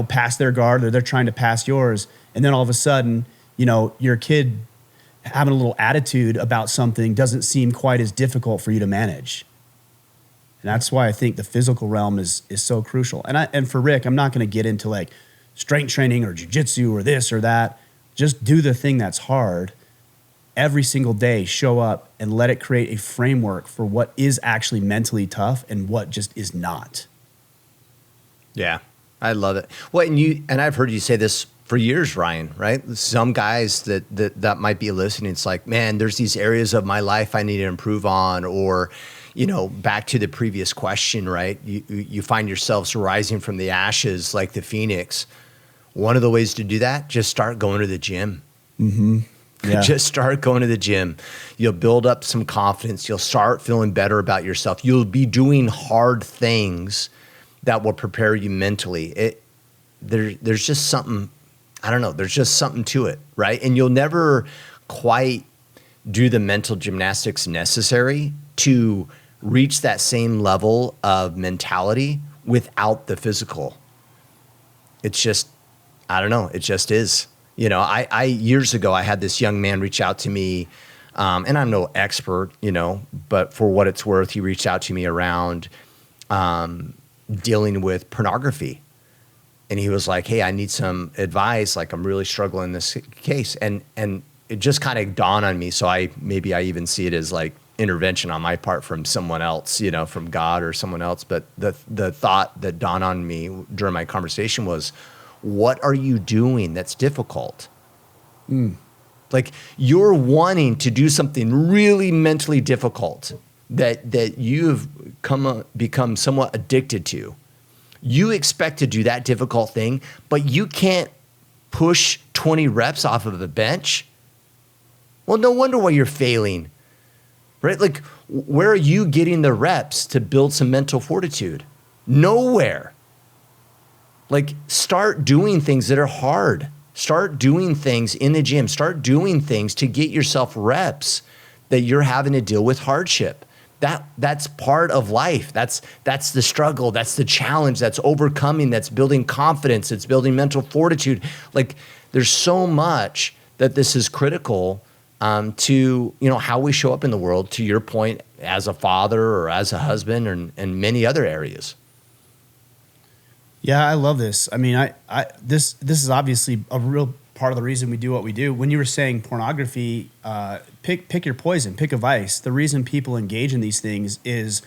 pass their guard, or they're trying to pass yours. And then all of a sudden, your kid having a little attitude about something doesn't seem quite as difficult for you to manage. And that's why I think the physical realm is so crucial. And for Rick, I'm not going to get into like strength training or jiu-jitsu or this or that. Just do the thing that's hard every single day. Show up and let it create a framework for what is actually mentally tough and what just is not. Yeah, I love it. Well, and I've heard you say this for years, Ryan, right? Some guys that might be listening, it's like, man, there's these areas of my life I need to improve on, or, back to the previous question, right? You find yourselves rising from the ashes like the phoenix. One of the ways to do that, just start going to the gym. Mm-hmm. Yeah. Just start going to the gym. You'll build up some confidence. You'll start feeling better about yourself. You'll be doing hard things that will prepare you mentally. There's just something, I don't know, there's just something to it, right? And you'll never quite do the mental gymnastics necessary to reach that same level of mentality without the physical. It's just, I don't know, it just is. I years ago, I had this young man reach out to me, and I'm no expert, but for what it's worth, he reached out to me around dealing with pornography. And he was like, hey, I need some advice. Like, I'm really struggling in this case. And it just kind of dawned on me. So I even see it as like intervention on my part from someone else, from God or someone else. But the thought that dawned on me during my conversation was, what are you doing that's difficult? Like, you're wanting to do something really mentally difficult that you've become somewhat addicted to. You expect to do that difficult thing, but you can't push 20 reps off of the bench. Well, no wonder why you're failing, right? Like, where are you getting the reps to build some mental fortitude? Nowhere. Like, start doing things that are hard. Start doing things in the gym. Start doing things to get yourself reps that you're having to deal with hardship. That's part of life. That's the struggle. That's the challenge. That's overcoming. That's building confidence. It's building mental fortitude. Like, there's so much that this is critical to how we show up in the world. To your point, as a father or as a husband, and many other areas. Yeah, I love this. I mean, this is obviously a real part of the reason we do what we do. When you were saying pornography, pick your poison, pick a vice. The reason people engage in these things is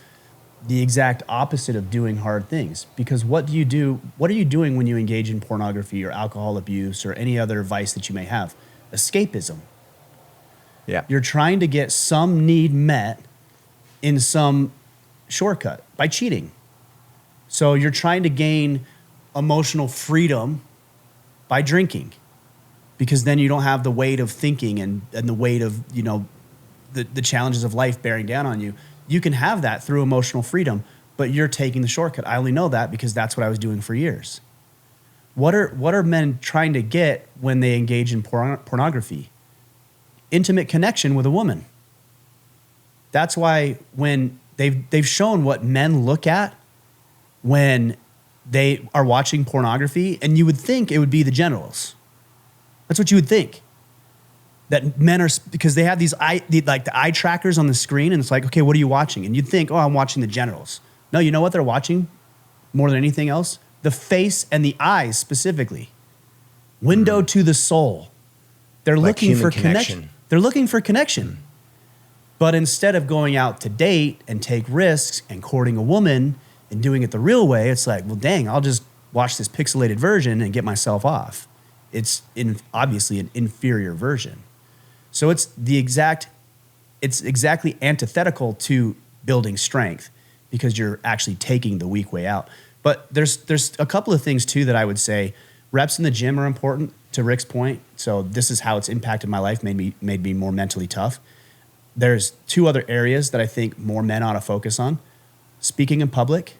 the exact opposite of doing hard things. Because what do you do? What are you doing when you engage in pornography or alcohol abuse or any other vice that you may have? Escapism. Yeah. You're trying to get some need met in some shortcut by cheating. So you're trying to gain emotional freedom by drinking, because then you don't have the weight of thinking and the weight of, the challenges of life bearing down on you. You can have that through emotional freedom, but you're taking the shortcut. I only know that because that's what I was doing for years. What are men trying to get when they engage in pornography? Intimate connection with a woman. That's why when they've shown what men look at when they are watching pornography, and you would think it would be the genitals. That's what you would think. That men are, because they have the eye trackers on the screen, and it's like, okay, what are you watching? And you'd think, oh, I'm watching the genitals. No, you know what they're watching more than anything else? The face and the eyes specifically. Window to the soul. They're Like looking for human connection. They're looking for connection. But instead of going out to date and take risks and courting a woman and doing it the real way, it's like, well, dang, I'll just watch this pixelated version and get myself off. It's obviously an inferior version. So it's exactly antithetical to building strength, because you're actually taking the weak way out. But there's a couple of things too that I would say. Reps in the gym are important, to Rick's point. So this is how it's impacted my life, made me more mentally tough. There's two other areas that I think more men ought to focus on. Speaking in public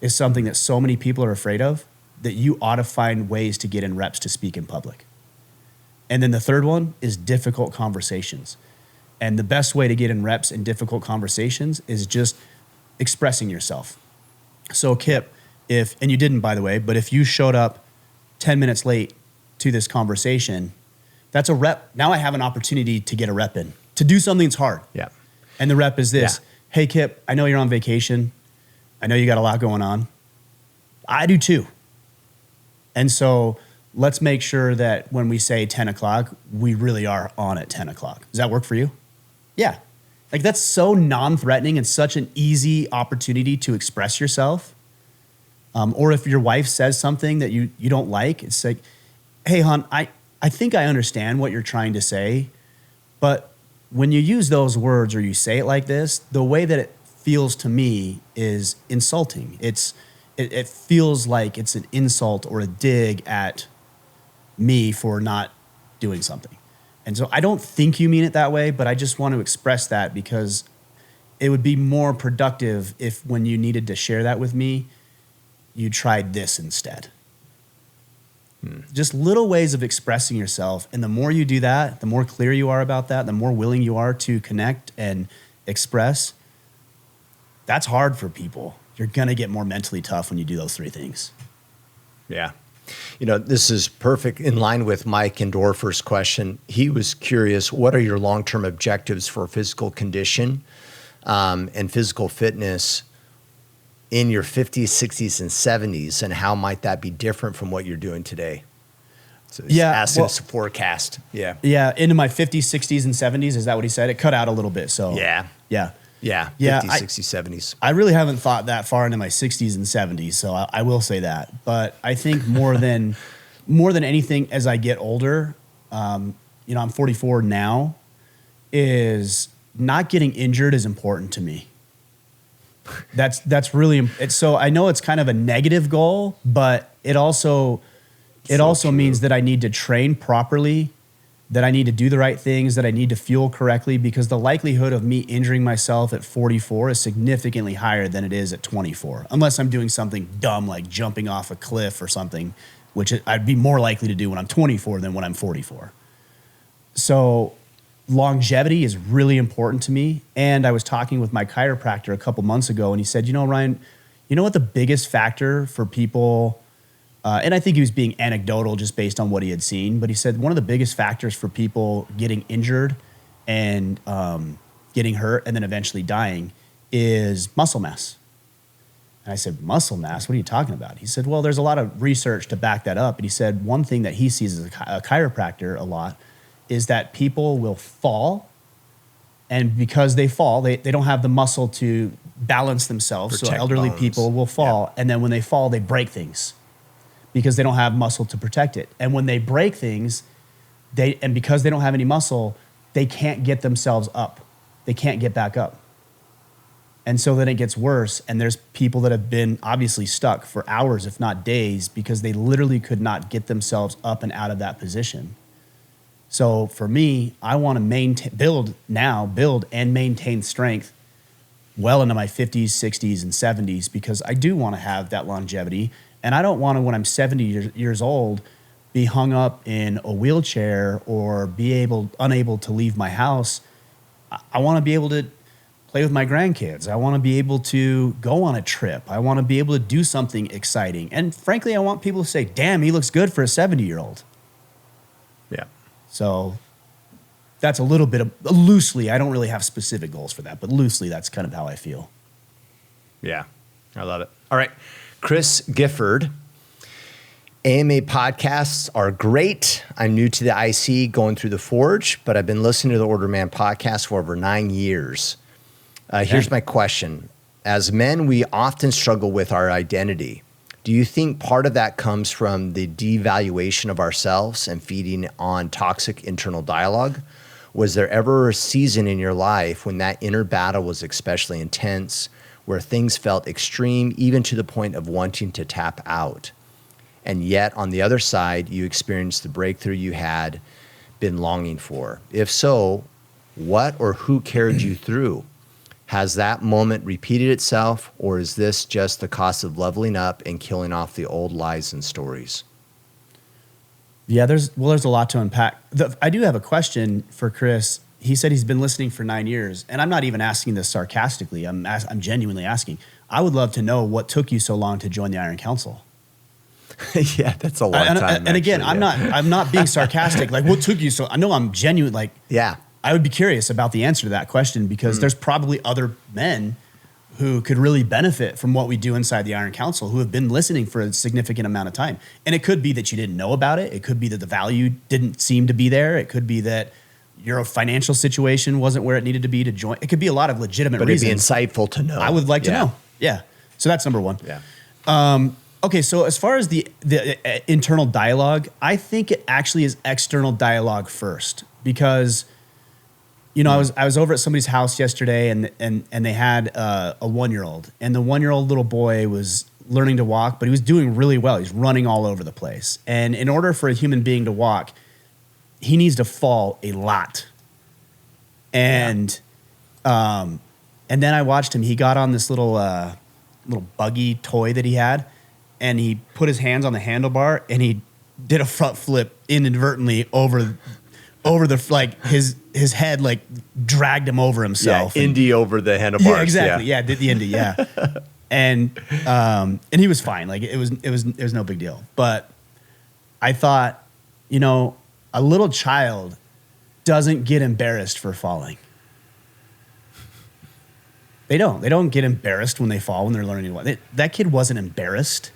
is something that so many people are afraid of, that you ought to find ways to get in reps to speak in public. And then the third one is difficult conversations. And the best way to get in reps in difficult conversations is just expressing yourself. So Kipp, and you didn't, by the way, but if you showed up 10 minutes late to this conversation, that's a rep. Now I have an opportunity to get a rep in, to do something that's hard. Yeah. And the rep is this. Yeah. Hey, Kipp, I know you're on vacation. I know you got a lot going on. I do too. And so let's make sure that when we say 10 o'clock, we really are on at 10 o'clock. Does that work for you? Yeah. Like, that's so non-threatening and such an easy opportunity to express yourself. Or if your wife says something that you don't like, it's like, hey, hon, I think I understand what you're trying to say, but when you use those words or you say it like this, the way that it feels to me is insulting. It feels like it's an insult or a dig at me for not doing something. And so I don't think you mean it that way, but I just want to express that, because it would be more productive if, when you needed to share that with me, you tried this instead. Just little ways of expressing yourself. And the more you do that, the more clear you are about that, the more willing you are to connect and express. That's hard for people. You're going to get more mentally tough when you do those three things. Yeah. You know, this is perfect in line with Mike Endorfer's question. He was curious, what are your long-term objectives for physical condition and physical fitness in your 50s, 60s, and 70s, and how might that be different from what you're doing today? So he's asking us to forecast. Yeah. Yeah, into my 50s, 60s, and 70s. Is that what he said? It cut out a little bit. So Yeah. 50s, 60s, 70s. I really haven't thought that far into my 60s and 70s, so I will say that. But I think more than anything, as I get older, I'm 44 now, is not getting injured is important to me. That's really, so I know it's kind of a negative goal, but it also means that I need to train properly, that I need to do the right things, that I need to fuel correctly, because the likelihood of me injuring myself at 44 is significantly higher than it is at 24, unless I'm doing something dumb like jumping off a cliff or something, which I'd be more likely to do when I'm 24 than when I'm 44. So longevity is really important to me. And I was talking with my chiropractor a couple months ago, and he said, Ryan, you know what the biggest factor for people, and I think he was being anecdotal just based on what he had seen, but he said one of the biggest factors for people getting injured and getting hurt and then eventually dying is muscle mass. And I said, muscle mass? What are you talking about? He said, well, there's a lot of research to back that up. And he said one thing that he sees as a chiropractor a lot is that people will fall, and because they fall, they don't have the muscle to balance themselves. Protect so elderly bones. people will fall, and then when they fall, they break things because they don't have muscle to protect it. And when they break things, because they don't have any muscle, they can't get themselves up. They can't get back up. And so then it gets worse, and there's people that have been obviously stuck for hours, if not days, because they literally could not get themselves up and out of that position. So for me, I want to build and maintain strength well into my 50s, 60s, and 70s, because I do want to have that longevity. And I don't want to, when I'm 70 years old, be hung up in a wheelchair or unable to leave my house. I want to be able to play with my grandkids. I want to be able to go on a trip. I want to be able to do something exciting. And frankly, I want people to say, damn, he looks good for a 70-year-old. Yeah. So that's a little bit of loosely, I don't really have specific goals for that, but loosely, that's kind of how I feel. Yeah. I love it. All right. Chris Gifford. AMA podcasts are great. I'm new to the IC going through the Forge, but I've been listening to the Order Man podcast for over 9 years. Here's my question. As men, we often struggle with our identity. Do you think part of that comes from the devaluation of ourselves and feeding on toxic internal dialogue? Was there ever a season in your life when that inner battle was especially intense, where things felt extreme, even to the point of wanting to tap out? And yet, on the other side, you experienced the breakthrough you had been longing for. If so, what or who carried you through? Has that moment repeated itself, or is this just the cost of leveling up and killing off the old lies and stories? Yeah, there's a lot to unpack. I do have a question for Chris. He said he's been listening for 9 years, and I'm not even asking this sarcastically. I'm genuinely asking. I would love to know what took you so long to join the Iron Council. Yeah, that's a long time. And again, I'm not being sarcastic. Like, what took you so? I know I'm genuine. Like, yeah, I would be curious about the answer to that question because there's probably other men who could really benefit from what we do inside the Iron Council who have been listening for a significant amount of time. And it could be that you didn't know about it. It could be that the value didn't seem to be there. It could be that your financial situation wasn't where it needed to be to join. It could be a lot of legitimate reasons. But it'd be insightful to know. I would like to know. Yeah. So that's number one. Yeah. Okay, so as far as the internal dialogue, I think it actually is external dialogue first because, you know, I was over at somebody's house yesterday and they had a 1-year-old, and the 1-year-old little boy was learning to walk, but he was doing really well. He's running all over the place, and in order for a human being to walk, he needs to fall a lot. And then I watched him. He got on this little buggy toy that he had. And he put his hands on the handlebar and he did a front flip inadvertently over the, like his head like dragged him over himself. Yeah, Indy over the handlebars. Yeah, exactly. Yeah, did the Indy. Yeah, and he was fine. Like it was no big deal. But I thought, you know, a little child doesn't get embarrassed for falling. They don't get embarrassed when they fall when they're learning to walk. That kid wasn't embarrassed.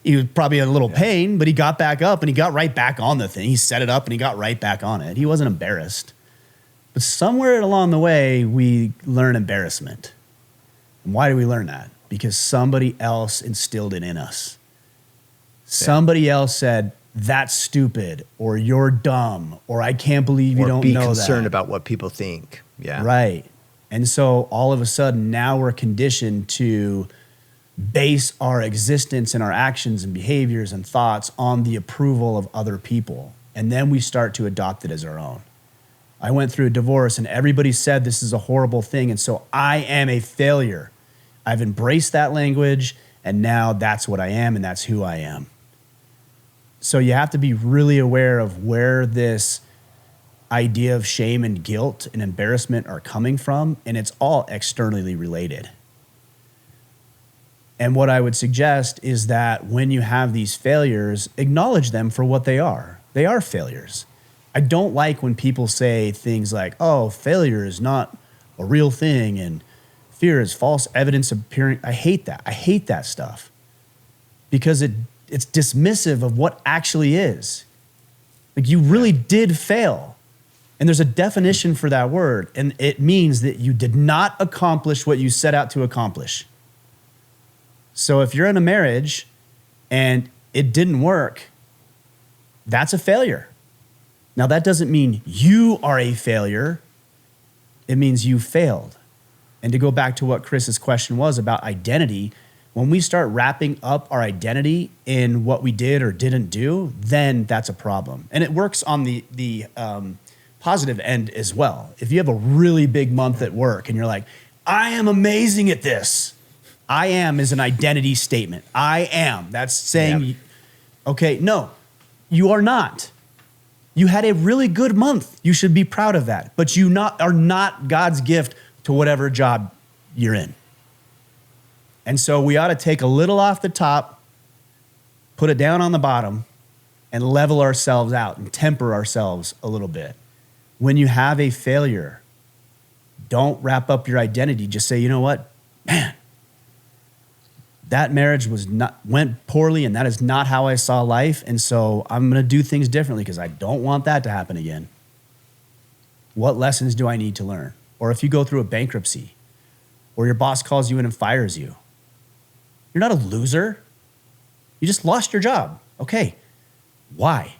He was probably in a little pain, but he got back up and he got right back on the thing. He set it up and he got right back on it. He wasn't embarrassed. But somewhere along the way, we learn embarrassment. And why do we learn that? Because somebody else instilled it in us. Somebody else said, that's stupid, or you're dumb, or I can't believe you don't know that. Or be concerned about what people think. Yeah. Right. And so all of a sudden, now we're conditioned to base our existence and our actions and behaviors and thoughts on the approval of other people. And then we start to adopt it as our own. I went through a divorce and everybody said this is a horrible thing. And so I am a failure. I've embraced that language and now that's what I am and that's who I am. So you have to be really aware of where this idea of shame and guilt and embarrassment are coming from. And it's all externally related. And what I would suggest is that when you have these failures, acknowledge them for what they are. They are failures. I don't like when people say things like, oh, failure is not a real thing and fear is false evidence appearing. I hate that. I hate that stuff because it's dismissive of what actually is. Like you really did fail. And there's a definition for that word. And it means that you did not accomplish what you set out to accomplish. So if you're in a marriage and it didn't work, that's a failure. Now, that doesn't mean you are a failure. It means you failed. And to go back to what Chris's question was about identity, when we start wrapping up our identity in what we did or didn't do, then that's a problem. And it works on the positive end as well. If you have a really big month at work and you're like, I am amazing at this. I am is an identity statement. I am. That's saying, okay, no, you are not. You had a really good month. You should be proud of that. But you are not God's gift to whatever job you're in. And so we ought to take a little off the top, put it down on the bottom, and level ourselves out and temper ourselves a little bit. When you have a failure, don't wrap up your identity. Just say, you know what, man, that marriage went poorly, and that is not how I saw life. And so I'm going to do things differently because I don't want that to happen again. What lessons do I need to learn? Or if you go through a bankruptcy, or your boss calls you in and fires you, you're not a loser. You just lost your job. Okay. Why?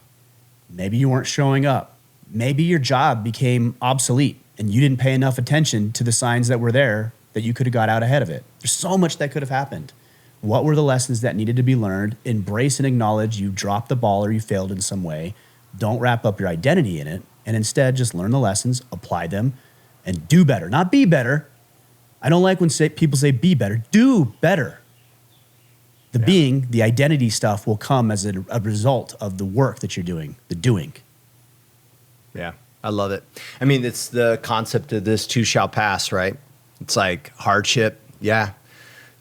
Maybe you weren't showing up. Maybe your job became obsolete and you didn't pay enough attention to the signs that were there that you could have got out ahead of it. There's so much that could have happened. What were the lessons that needed to be learned? Embrace and acknowledge you dropped the ball or you failed in some way. Don't wrap up your identity in it, and instead just learn the lessons, apply them, and do better. Not be better. I don't like when people say be better. Do better. The identity stuff will come as a result of the work that you're doing, the doing. Yeah, I love it. I mean, it's the concept of this too shall pass, right? It's like hardship. Yeah,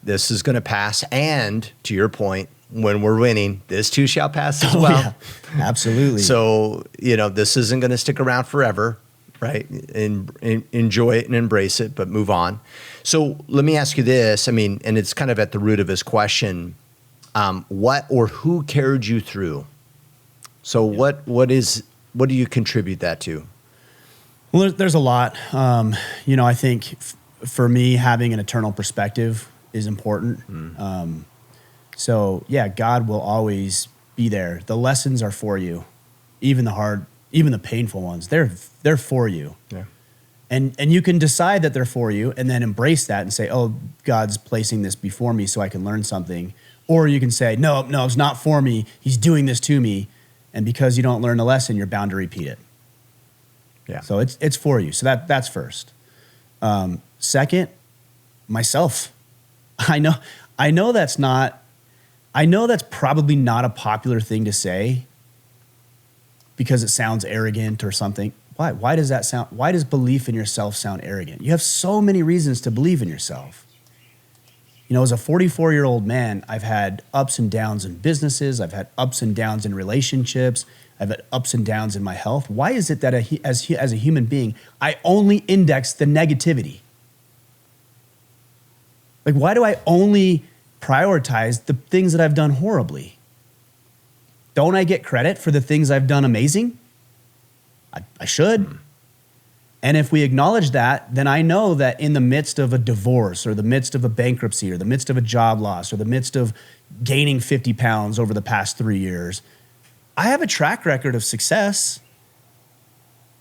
this is going to pass. And to your point, when we're winning, this too shall pass as well. Yeah, absolutely. So, this isn't going to stick around forever, right? And enjoy it and embrace it, but move on. So let me ask you this. I mean, and it's kind of at the root of his question. What or who carried you through? So what do you contribute that to? Well, there's a lot. I think for me, having an eternal perspective is important. So yeah, God will always be there. The lessons are for you, even the hard, even the painful ones. They're for you. Yeah. And you can decide that they're for you and then embrace that and say, oh, God's placing this before me so I can learn something. Or you can say, no, it's not for me. He's doing this to me. And because you don't learn the lesson, you're bound to repeat it. Yeah. So it's for you. So that's first. Second, myself. I know that's probably not a popular thing to say because it sounds arrogant or something. Why does that sound? Why does belief in yourself sound arrogant? You have so many reasons to believe in yourself. As a 44-year-old man, I've had ups and downs in businesses. I've had ups and downs in relationships. I've had ups and downs in my health. Why is it that as a human being, I only index the negativity? Like, why do I only prioritize the things that I've done horribly? Don't I get credit for the things I've done amazing? I should. And if we acknowledge that, then I know that in the midst of a divorce or the midst of a bankruptcy or the midst of a job loss or the midst of gaining 50 pounds over the past 3 years, I have a track record of success.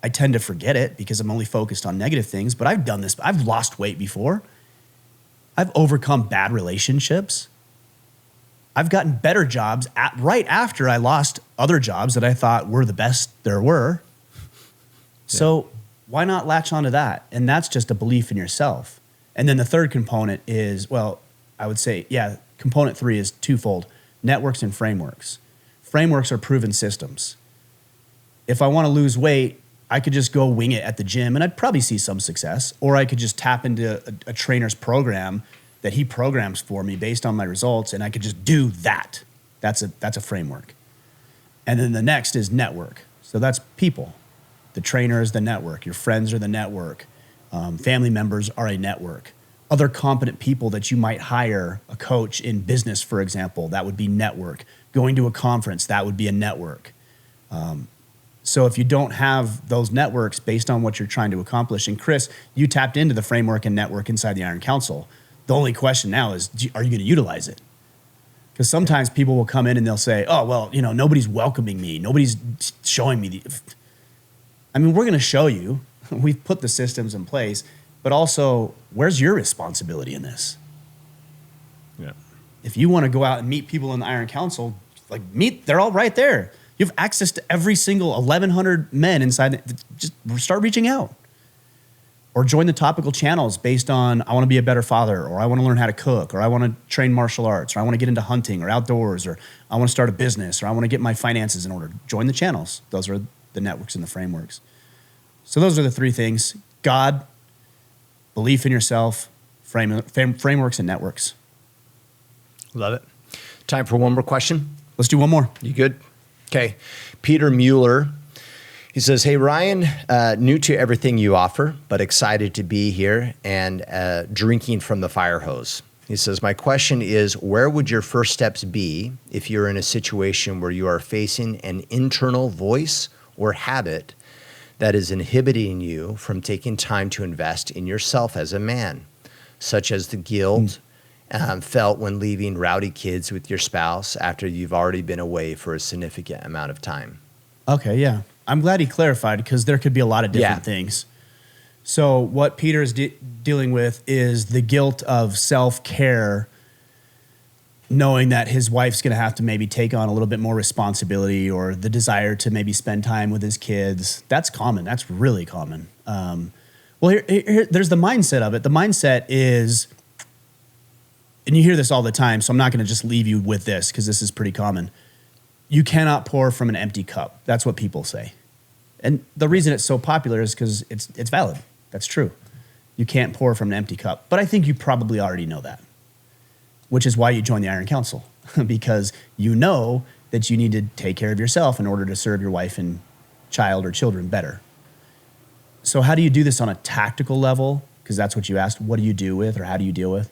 I tend to forget it because I'm only focused on negative things, but I've done this. I've lost weight before. I've overcome bad relationships. I've gotten better jobs right after I lost other jobs that I thought were the best there were. So why not latch onto that? And that's just a belief in yourself. And then the third component is, I would say, component 3 is twofold: networks and frameworks. Frameworks are proven systems. If I want to lose weight, I could just go wing it at the gym and I'd probably see some success, or I could just tap into a trainer's program that he programs for me based on my results, and I could just do that. That's a framework. And then the next is network. So that's people. The trainer is the network. Your friends are the network. Family members are a network. Other competent people that you might hire, a coach in business, for example, that would be network. Going to a conference, that would be a network. So if you don't have those networks based on what you're trying to accomplish, and Chris, you tapped into the framework and network inside the Iron Council. The only question now is, are you going to utilize it? Because sometimes people will come in and they'll say, oh, well, nobody's welcoming me. Nobody's showing me we're going to show you. We've put the systems in place, but also, where's your responsibility in this? Yeah. If you want to go out and meet people in the Iron Council, they're all right there. You have access to every single 1,100 men inside. Just start reaching out. Or join the topical channels based on, I want to be a better father, or I want to learn how to cook, or I want to train martial arts, or I want to get into hunting or outdoors, or I want to start a business, or I want to get my finances in order. Join the channels. Those are the networks and the frameworks. So those are the three things: God, belief in yourself, frameworks, and networks. Love it. Time for one more question. Let's do one more. You good? Okay. Peter Mueller. He says, hey, Ryan, new to everything you offer, but excited to be here and drinking from the fire hose. He says, my question is, where would your first steps be if you're in a situation where you are facing an internal voice or habit that is inhibiting you from taking time to invest in yourself as a man, such as the guilt felt when leaving rowdy kids with your spouse after you've already been away for a significant amount of time? Okay, yeah. I'm glad he clarified, because there could be a lot of different things. So what Peter is dealing with is the guilt of self-care, knowing that his wife's going to have to maybe take on a little bit more responsibility, or the desire to maybe spend time with his kids. That's common. That's really common. Well, here, there's the mindset of it. The mindset is, and you hear this all the time, so I'm not going to just leave you with this because this is pretty common. You cannot pour from an empty cup. That's what people say. And the reason it's so popular is because it's valid. That's true. You can't pour from an empty cup. But I think you probably already know that, which is why you join the Iron Council, because you know that you need to take care of yourself in order to serve your wife and child or children better. So how do you do this on a tactical level? Because that's what you asked. What do you do with, or how do you deal with?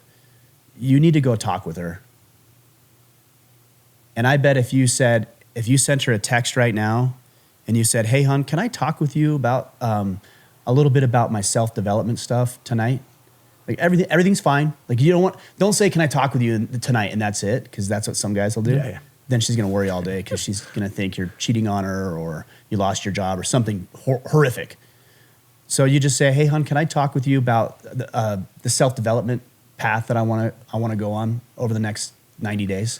You need to go talk with her. And I bet if you sent her a text right now and you said, hey, hon, can I talk with you about a little bit about my self-development stuff tonight? Like everything's fine. Like don't say, can I talk with you tonight? And that's it. Because that's what some guys will do. Yeah. Then she's going to worry all day because she's going to think you're cheating on her, or you lost your job, or something horrific. So you just say, hey, hon, can I talk with you about the self-development path that I want to go on over the next 90 days?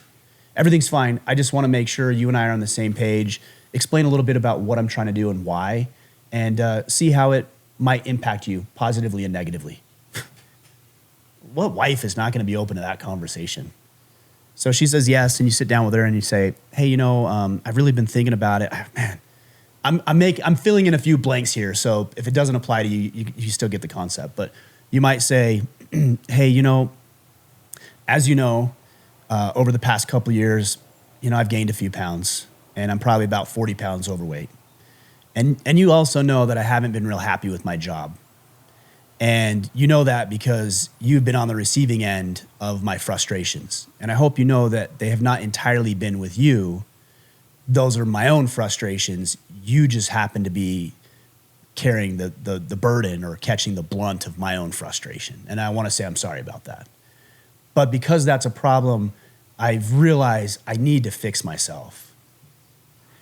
Everything's fine. I just want to make sure you and I are on the same page, explain a little bit about what I'm trying to do and why, and see how it might impact you positively and negatively. What wife is not going to be open to that conversation? So she says yes, and you sit down with her and you say, hey, I've really been thinking about it. Man, I'm filling in a few blanks here, so if it doesn't apply to you, you still get the concept. But you might say, hey, as you know, over the past couple of years, I've gained a few pounds, and I'm probably about 40 pounds overweight. And you also know that I haven't been real happy with my job. And you know that because you've been on the receiving end of my frustrations. And I hope you know that they have not entirely been with you. Those are my own frustrations. You just happen to be carrying the burden or catching the blunt of my own frustration. And I want to say I'm sorry about that. But because that's a problem, I've realized I need to fix myself.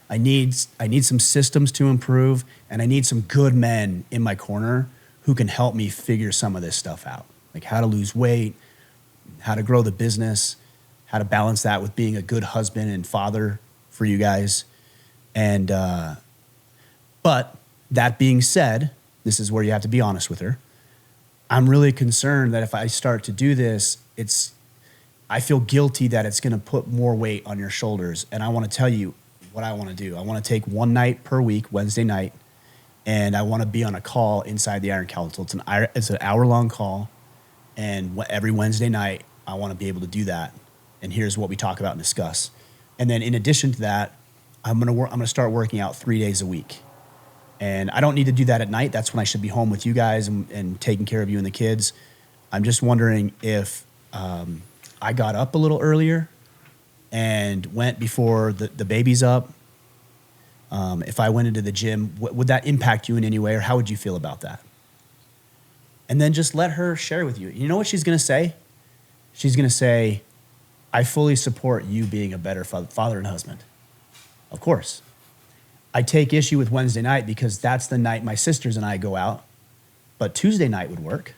I need some systems to improve, and I need some good men in my corner who can help me figure some of this stuff out, like how to lose weight, how to grow the business, how to balance that with being a good husband and father for you guys. And but that being said, this is where you have to be honest with her. I'm really concerned that if I start to do this, I feel guilty that it's going to put more weight on your shoulders. And I want to tell you what I want to do. I want to take one night per week, Wednesday night, and I want to be on a call inside the Iron Council. It's an hour-long call, and every Wednesday night, I want to be able to do that. And here's what we talk about and discuss. And then in addition to that, I'm going to start working out 3 days a week. And I don't need to do that at night. That's when I should be home with you guys and taking care of you and the kids. I'm just wondering if I got up a little earlier and went before the baby's up. If I went into the gym, would that impact you in any way, or how would you feel about that? And then just let her share with you. You know what she's going to say? She's going to say, I fully support you being a better father and husband. Of course. I take issue with Wednesday night because that's the night my sisters and I go out, but Tuesday night would work.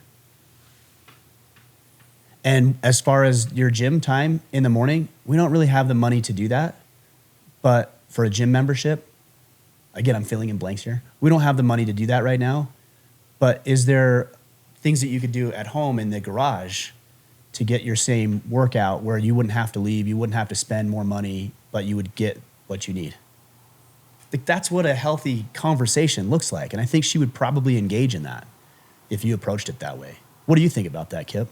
And as far as your gym time in the morning, we don't really have the money to do that. But for a gym membership, again, I'm filling in blanks here. We don't have the money to do that right now. But is there things that you could do at home in the garage to get your same workout where you wouldn't have to leave, you wouldn't have to spend more money, but you would get what you need? Like, that's what a healthy conversation looks like. And I think she would probably engage in that if you approached it that way. What do you think about that, Kipp?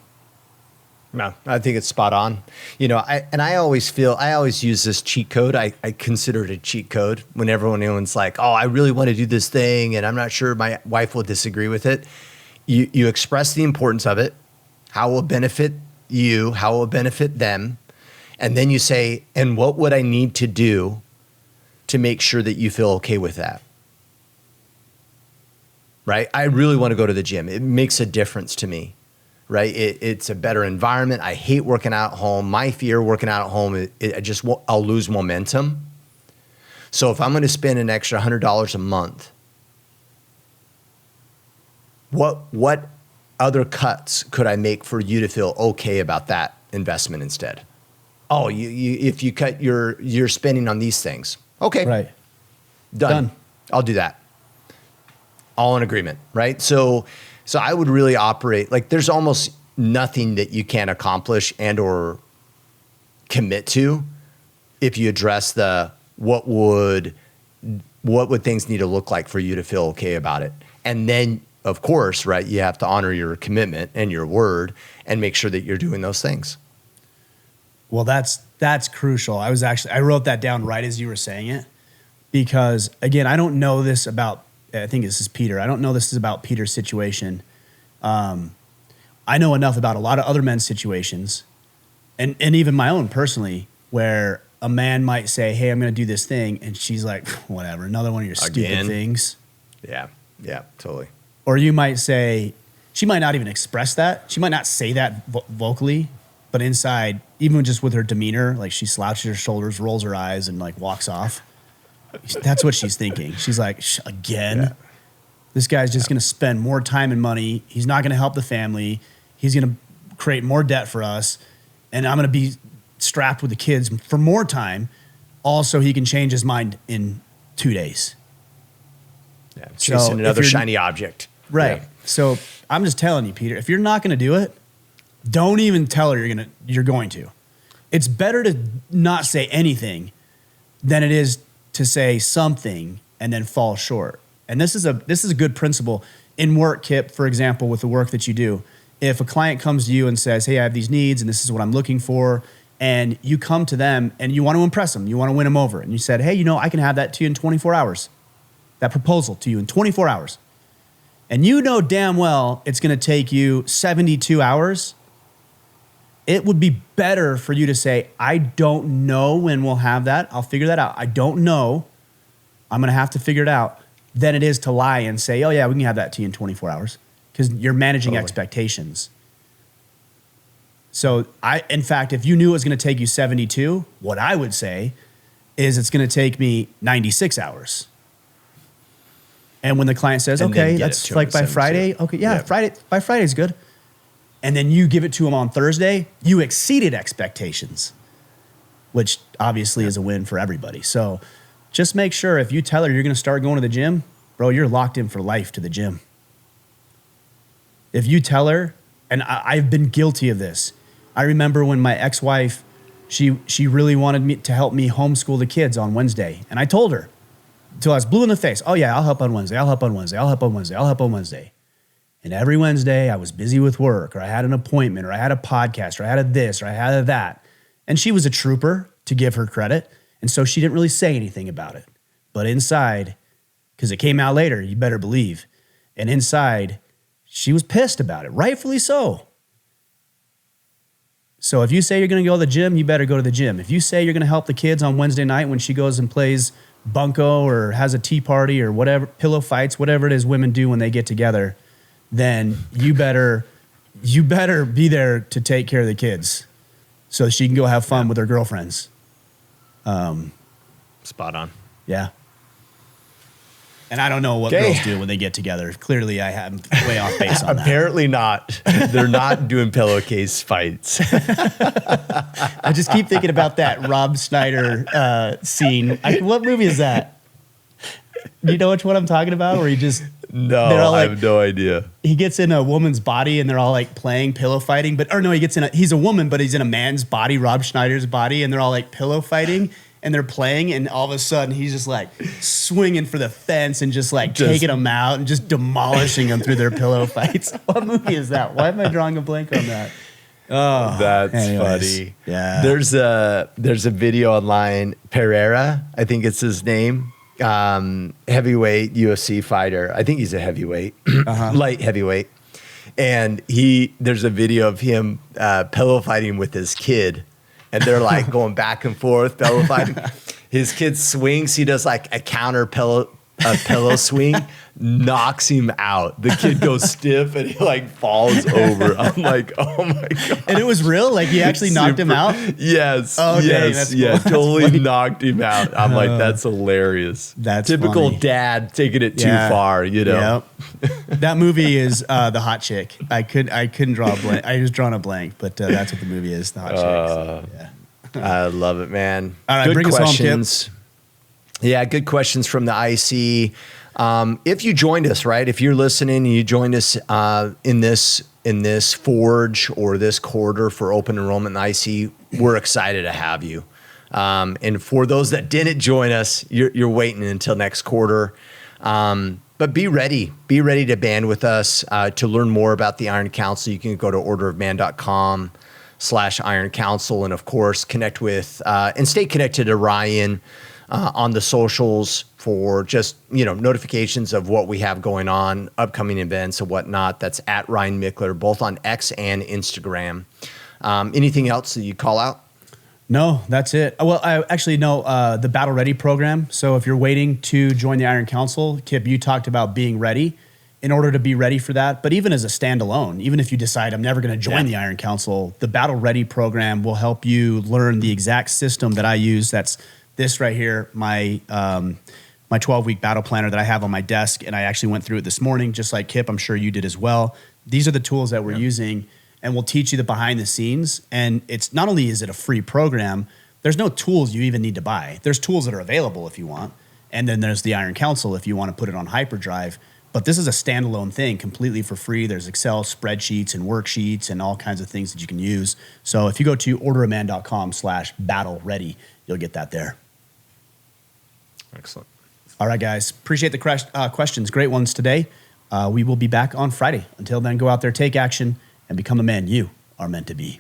No, I think it's spot on. I always use this cheat code. I consider it a cheat code whenever anyone's like, oh, I really want to do this thing and I'm not sure my wife will disagree with it. You express the importance of it, how it will benefit you, how it will benefit them. And then you say, and what would I need to do to make sure that you feel okay with that? Right? I really want to go to the gym. It makes a difference to me. Right? It's a better environment. I hate working out at home. My fear working out at home, I'll lose momentum. So if I'm going to spend an extra $100 a month, what other cuts could I make for you to feel okay about that investment instead? Oh, if you cut your spending on these things. Okay. Right. Done. I'll do that. All in agreement, right? So I would really operate like there's almost nothing that you can't accomplish and or commit to if you address the what would things need to look like for you to feel okay about it. And then, of course, right, you have to honor your commitment and your word and make sure that you're doing those things. Well, that's crucial. I wrote that down right as you were saying it because, again, I don't know this about, I think this is Peter. I don't know this is about Peter's situation. I know enough about a lot of other men's situations and even my own personally, where a man might say, hey, I'm going to do this thing. And she's like, whatever, another one of your stupid things. Yeah, totally. Or you might say, she might not even express that. She might not say that vocally, but inside, even just with her demeanor, like she slouches her shoulders, rolls her eyes, and like walks off. That's what she's thinking. She's like, again? Yeah. This guy's just going to spend more time and money. He's not going to help the family. He's going to create more debt for us. And I'm going to be strapped with the kids for more time. Also, he can change his mind in 2 days. Yeah, chasing another shiny object. Right. Yeah. So I'm just telling you, Peter, if you're not going to do it, don't even tell her you're going to. It's better to not say anything than it is to say something and then fall short. And this is a good principle in work, Kipp, for example, with the work that you do. If a client comes to you and says, hey, I have these needs and this is what I'm looking for, and you come to them and you want to impress them, you want to win them over, and you said, hey, I can have that to you in 24 hours, that proposal to you in 24 hours. And you know damn well it's going to take you 72 hours. It would be better for you to say, I don't know when we'll have that. I'll figure that out. I don't know. I'm going to have to figure it out. Than it is to lie and say, oh, yeah, we can have that to you in 24 hours. Because you're managing expectations. So, in fact, if you knew it was going to take you 72, what I would say is it's going to take me 96 hours. And when the client says, okay, that's like by Friday. Okay, yeah, by Friday's good. And then you give it to them on Thursday, you exceeded expectations, which obviously is a win for everybody. So just make sure if you tell her you're going to start going to the gym, bro, you're locked in for life to the gym. If you tell her, and I've been guilty of this. I remember when my ex-wife, she really wanted me to help me homeschool the kids on Wednesday. And I told her until I was blue in the face. Oh yeah, I'll help on Wednesday. I'll help on Wednesday. I'll help on Wednesday. I'll help on Wednesday. And every Wednesday I was busy with work, or I had an appointment, or I had a podcast, or I had a this, or I had a that. And she was a trooper, to give her credit. And so she didn't really say anything about it. But inside, because it came out later, you better believe. And inside, she was pissed about it, rightfully so. So if you say you're going to go to the gym, you better go to the gym. If you say you're going to help the kids on Wednesday night when she goes and plays bunco or has a tea party or whatever, pillow fights, whatever it is women do when they get together, then you better be there to take care of the kids so she can go have fun with her girlfriends. Spot on. Yeah. And I don't know what girls do when they get together. Clearly, I am way off base on that. Apparently not. They're not doing pillowcase fights. I just keep thinking about that Rob Schneider scene. What movie is that? You know which one I'm talking about? Where he just No, I have no idea. He gets in a woman's body and they're all like playing pillow fighting. He's a woman, but he's in a man's body, Rob Schneider's body, and they're all like pillow fighting and they're playing. And all of a sudden he's just like swinging for the fence and just taking them out and just demolishing them through their pillow fights. What movie is that? Why am I drawing a blank on that? Oh, that's funny. Yeah. There's a video online. Pereira, I think it's his name. Heavyweight UFC fighter. I think he's a heavyweight, light heavyweight. And there's a video of him pillow fighting with his kid. And they're like going back and forth, pillow fighting. His kid swings. He does like a counter pillow swing, knocks him out. The kid goes stiff and he like falls over. I'm like, oh my God. And it was real? Like he actually knocked him out? Yes. Oh, yes. Dang, yeah. That's totally funny. knocked him out. I'm like, that's hilarious. That's typical funny. Dad taking it too far, you know? Yep. That movie is The Hot Chick. I couldn't draw a blank. I was drawing a blank, but that's what the movie is, The Hot Chick. So, yeah. I love it, man. All right, good bring questions. us home, Kipp. Yeah, good questions from the IC. If you joined us, right? If you're listening and you joined us in this forge or this quarter for open enrollment in IC, we're excited to have you. And for those that didn't join us, you're waiting until next quarter. But be ready. Be ready to band with us. To learn more about the Iron Council, you can go to orderofman.com/Iron Council, and of course connect with and stay connected to Ryan on the socials for just notifications of what we have going on, upcoming events and whatnot. That's at Ryan Michler, both on X and Instagram. Anything else that you call out? No, that's it. Well, I actually know the Battle Ready program. So if you're waiting to join the Iron Council, Kipp, you talked about being ready. In order to be ready for that, but even as a standalone, even if you decide I'm never going to join the Iron Council, the Battle Ready program will help you learn the exact system that I use. That's this right here, my 12-week battle planner that I have on my desk, and I actually went through it this morning, just like Kipp. I'm sure you did as well. These are the tools that we're using, and we'll teach you the behind the scenes. And it's not only is it a free program, there's no tools you even need to buy. There's tools that are available if you want, and then there's the Iron Council if you want to put it on hyperdrive. But this is a standalone thing, completely for free. There's Excel spreadsheets and worksheets and all kinds of things that you can use. So if you go to orderofman.com/battle ready, you'll get that there. Excellent. All right, guys. Appreciate the questions. Great ones today. We will be back on Friday. Until then, go out there, take action, and become the man you are meant to be.